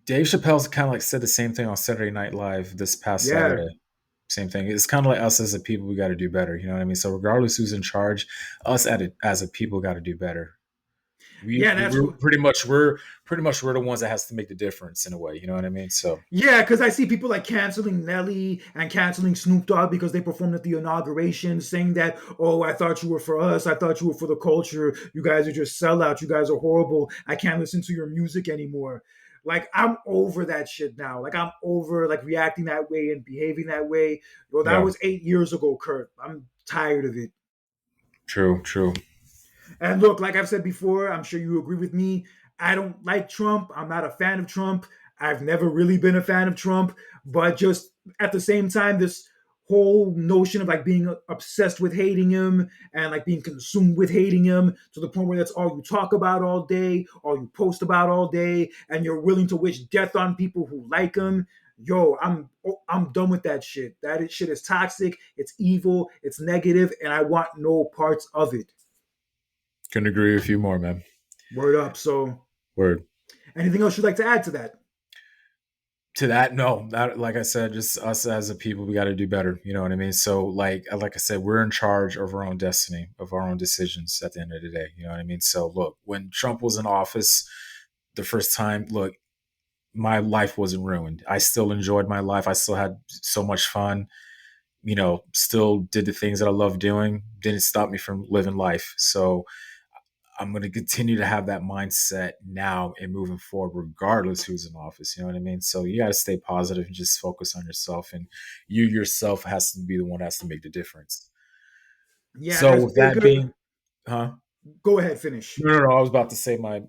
Dave Chappelle's kind of like said the same thing on Saturday Night Live this past Yeah. Saturday. Same thing. It's kind of like us as a people, we got to do better. You know what I mean? So regardless who's in charge, us at it as a people got to do better. Yeah, that's We're what. pretty much we're the ones that has to make the difference in a way. You know what I mean? So Yeah, because I see people like canceling Nelly and canceling Snoop Dogg because they performed at the inauguration, saying that, oh, I thought you were for us. I thought you were for the culture. You guys are just sellouts. You guys are horrible. I can't listen to your music anymore. Like, I'm over that shit now. Like, I'm over like reacting that way and behaving that way. Well, that yeah, was 8 years ago, Kurt. I'm tired of it. true, true. And look, like I've said before, I'm sure you agree with me. I don't like Trump. I'm not a fan of Trump. I've never really been a fan of Trump. But just at the same time, this whole notion of like being obsessed with hating him and like being consumed with hating him to the point where that's all you talk about all day, all you post about all day, and you're willing to wish death on people who like him. Yo, I'm done with that shit. That shit is toxic. It's evil. It's negative, and I want no parts of it. Couldn't agree with you more, man. Word up. So, Word. anything else you'd like to add to that? To that, no, that, like I said, just us as a people, we got to do better. You know what I mean? So like I said, we're in charge of our own destiny, of our own decisions at the end of the day. You know what I mean? So look, when Trump was in office the first time, look, my life wasn't ruined. I still enjoyed my life. I still had so much fun. Still did the things that I love doing. Didn't stop me from living life. So I'm going to continue to have that mindset now and moving forward, regardless who's in office. You know what I mean? So you got to stay positive and just focus on yourself. And you yourself has to be the one that has to make the difference. Yeah, So there's with that bigger. being, huh? Go ahead, finish. No, no, no. I was about to say my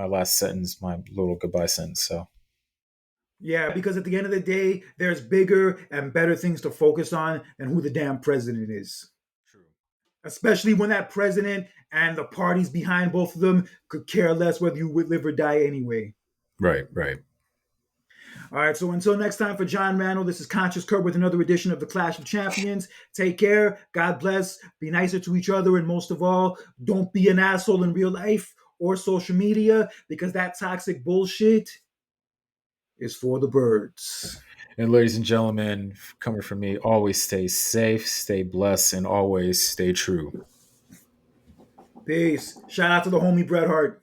last sentence, my little goodbye sentence. So Yeah, because at the end of the day, there's bigger and better things to focus on than who the damn president is. true. Especially when that president and the parties behind both of them could care less whether you would live or die anyway. Right, right. All right, so until next time, for John Randall, this is Conscious Kurt with another edition of the Clash of Champions. Take care, God bless, be nicer to each other, and most of all, don't be an asshole in real life or social media, because that toxic bullshit is for the birds. And ladies and gentlemen, coming from me, always stay safe, stay blessed, and always stay true. Peace. Shout out to the homie Bret Hart.